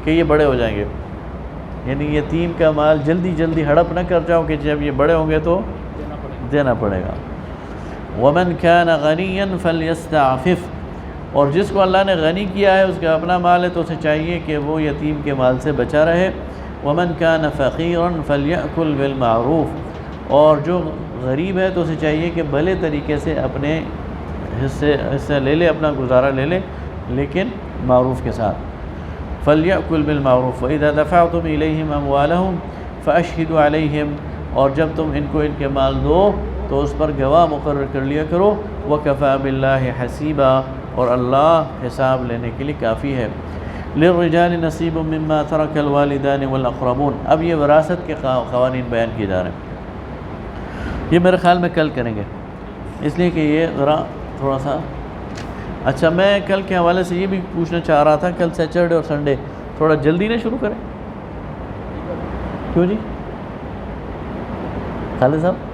کہ یہ بڑے ہو جائیں گے، یعنی یتیم کا مال جلدی ہڑپ نہ کر جاؤ کہ جب یہ بڑے ہوں گے تو دینا پڑے گا۔ وَمَنْ كَانَ غَنِيًّا فَلْيَسْتَعْفِفْ، اور جس کو اللہ نے غنی کیا ہے، اس کا اپنا مال ہے، تو اسے چاہیے کہ وہ یتیم کے مال سے بچا رہے۔ وَمَنْ كَانَ فَقِيرًا فَلْيَأْكُلْ بِالْمَعْرُوفِ، اور جو غریب ہے تو اسے چاہیے کہ بھلے طریقے سے اپنے حصہ لے لے، اپنا گزارا لے لے، لیکن معروف کے ساتھ۔ فَلْيَأْكُلْ بِالْمَعْرُوفِ وَإِذَا دَفَعْتُمْ إِلَيْهِمْ أَمْوَالَهُمْ فَأَشْهِدُوا عَلَيْهِمْ، اور جب تم ان کو ان کے مال دو تو اس پر گواہ مقرر کر لیا کرو۔ وَكَفَى بِاللَّهِ حَسِيبًا، اور اللہ حساب لینے کے لیے کافی ہے۔ لِلرِّجَالِ نَصِيبٌ مِّمَّا تَرَكَ الْوَالِدَانِ وَالْأَقْرَبُونَ، اب یہ وراثت کے قوانین بیان کیے جا رہے ہیں۔ یہ میرے خیال میں کل کریں گے، اس لیے کہ یہ ذرا تھوڑا سا اچھا. میں کل کے حوالے سے یہ بھی پوچھنا چاہ رہا تھا، کل سیٹرڈے اور سنڈے تھوڑا جلدی نہ شروع کریں؟ کیوں جی خالد صاحب؟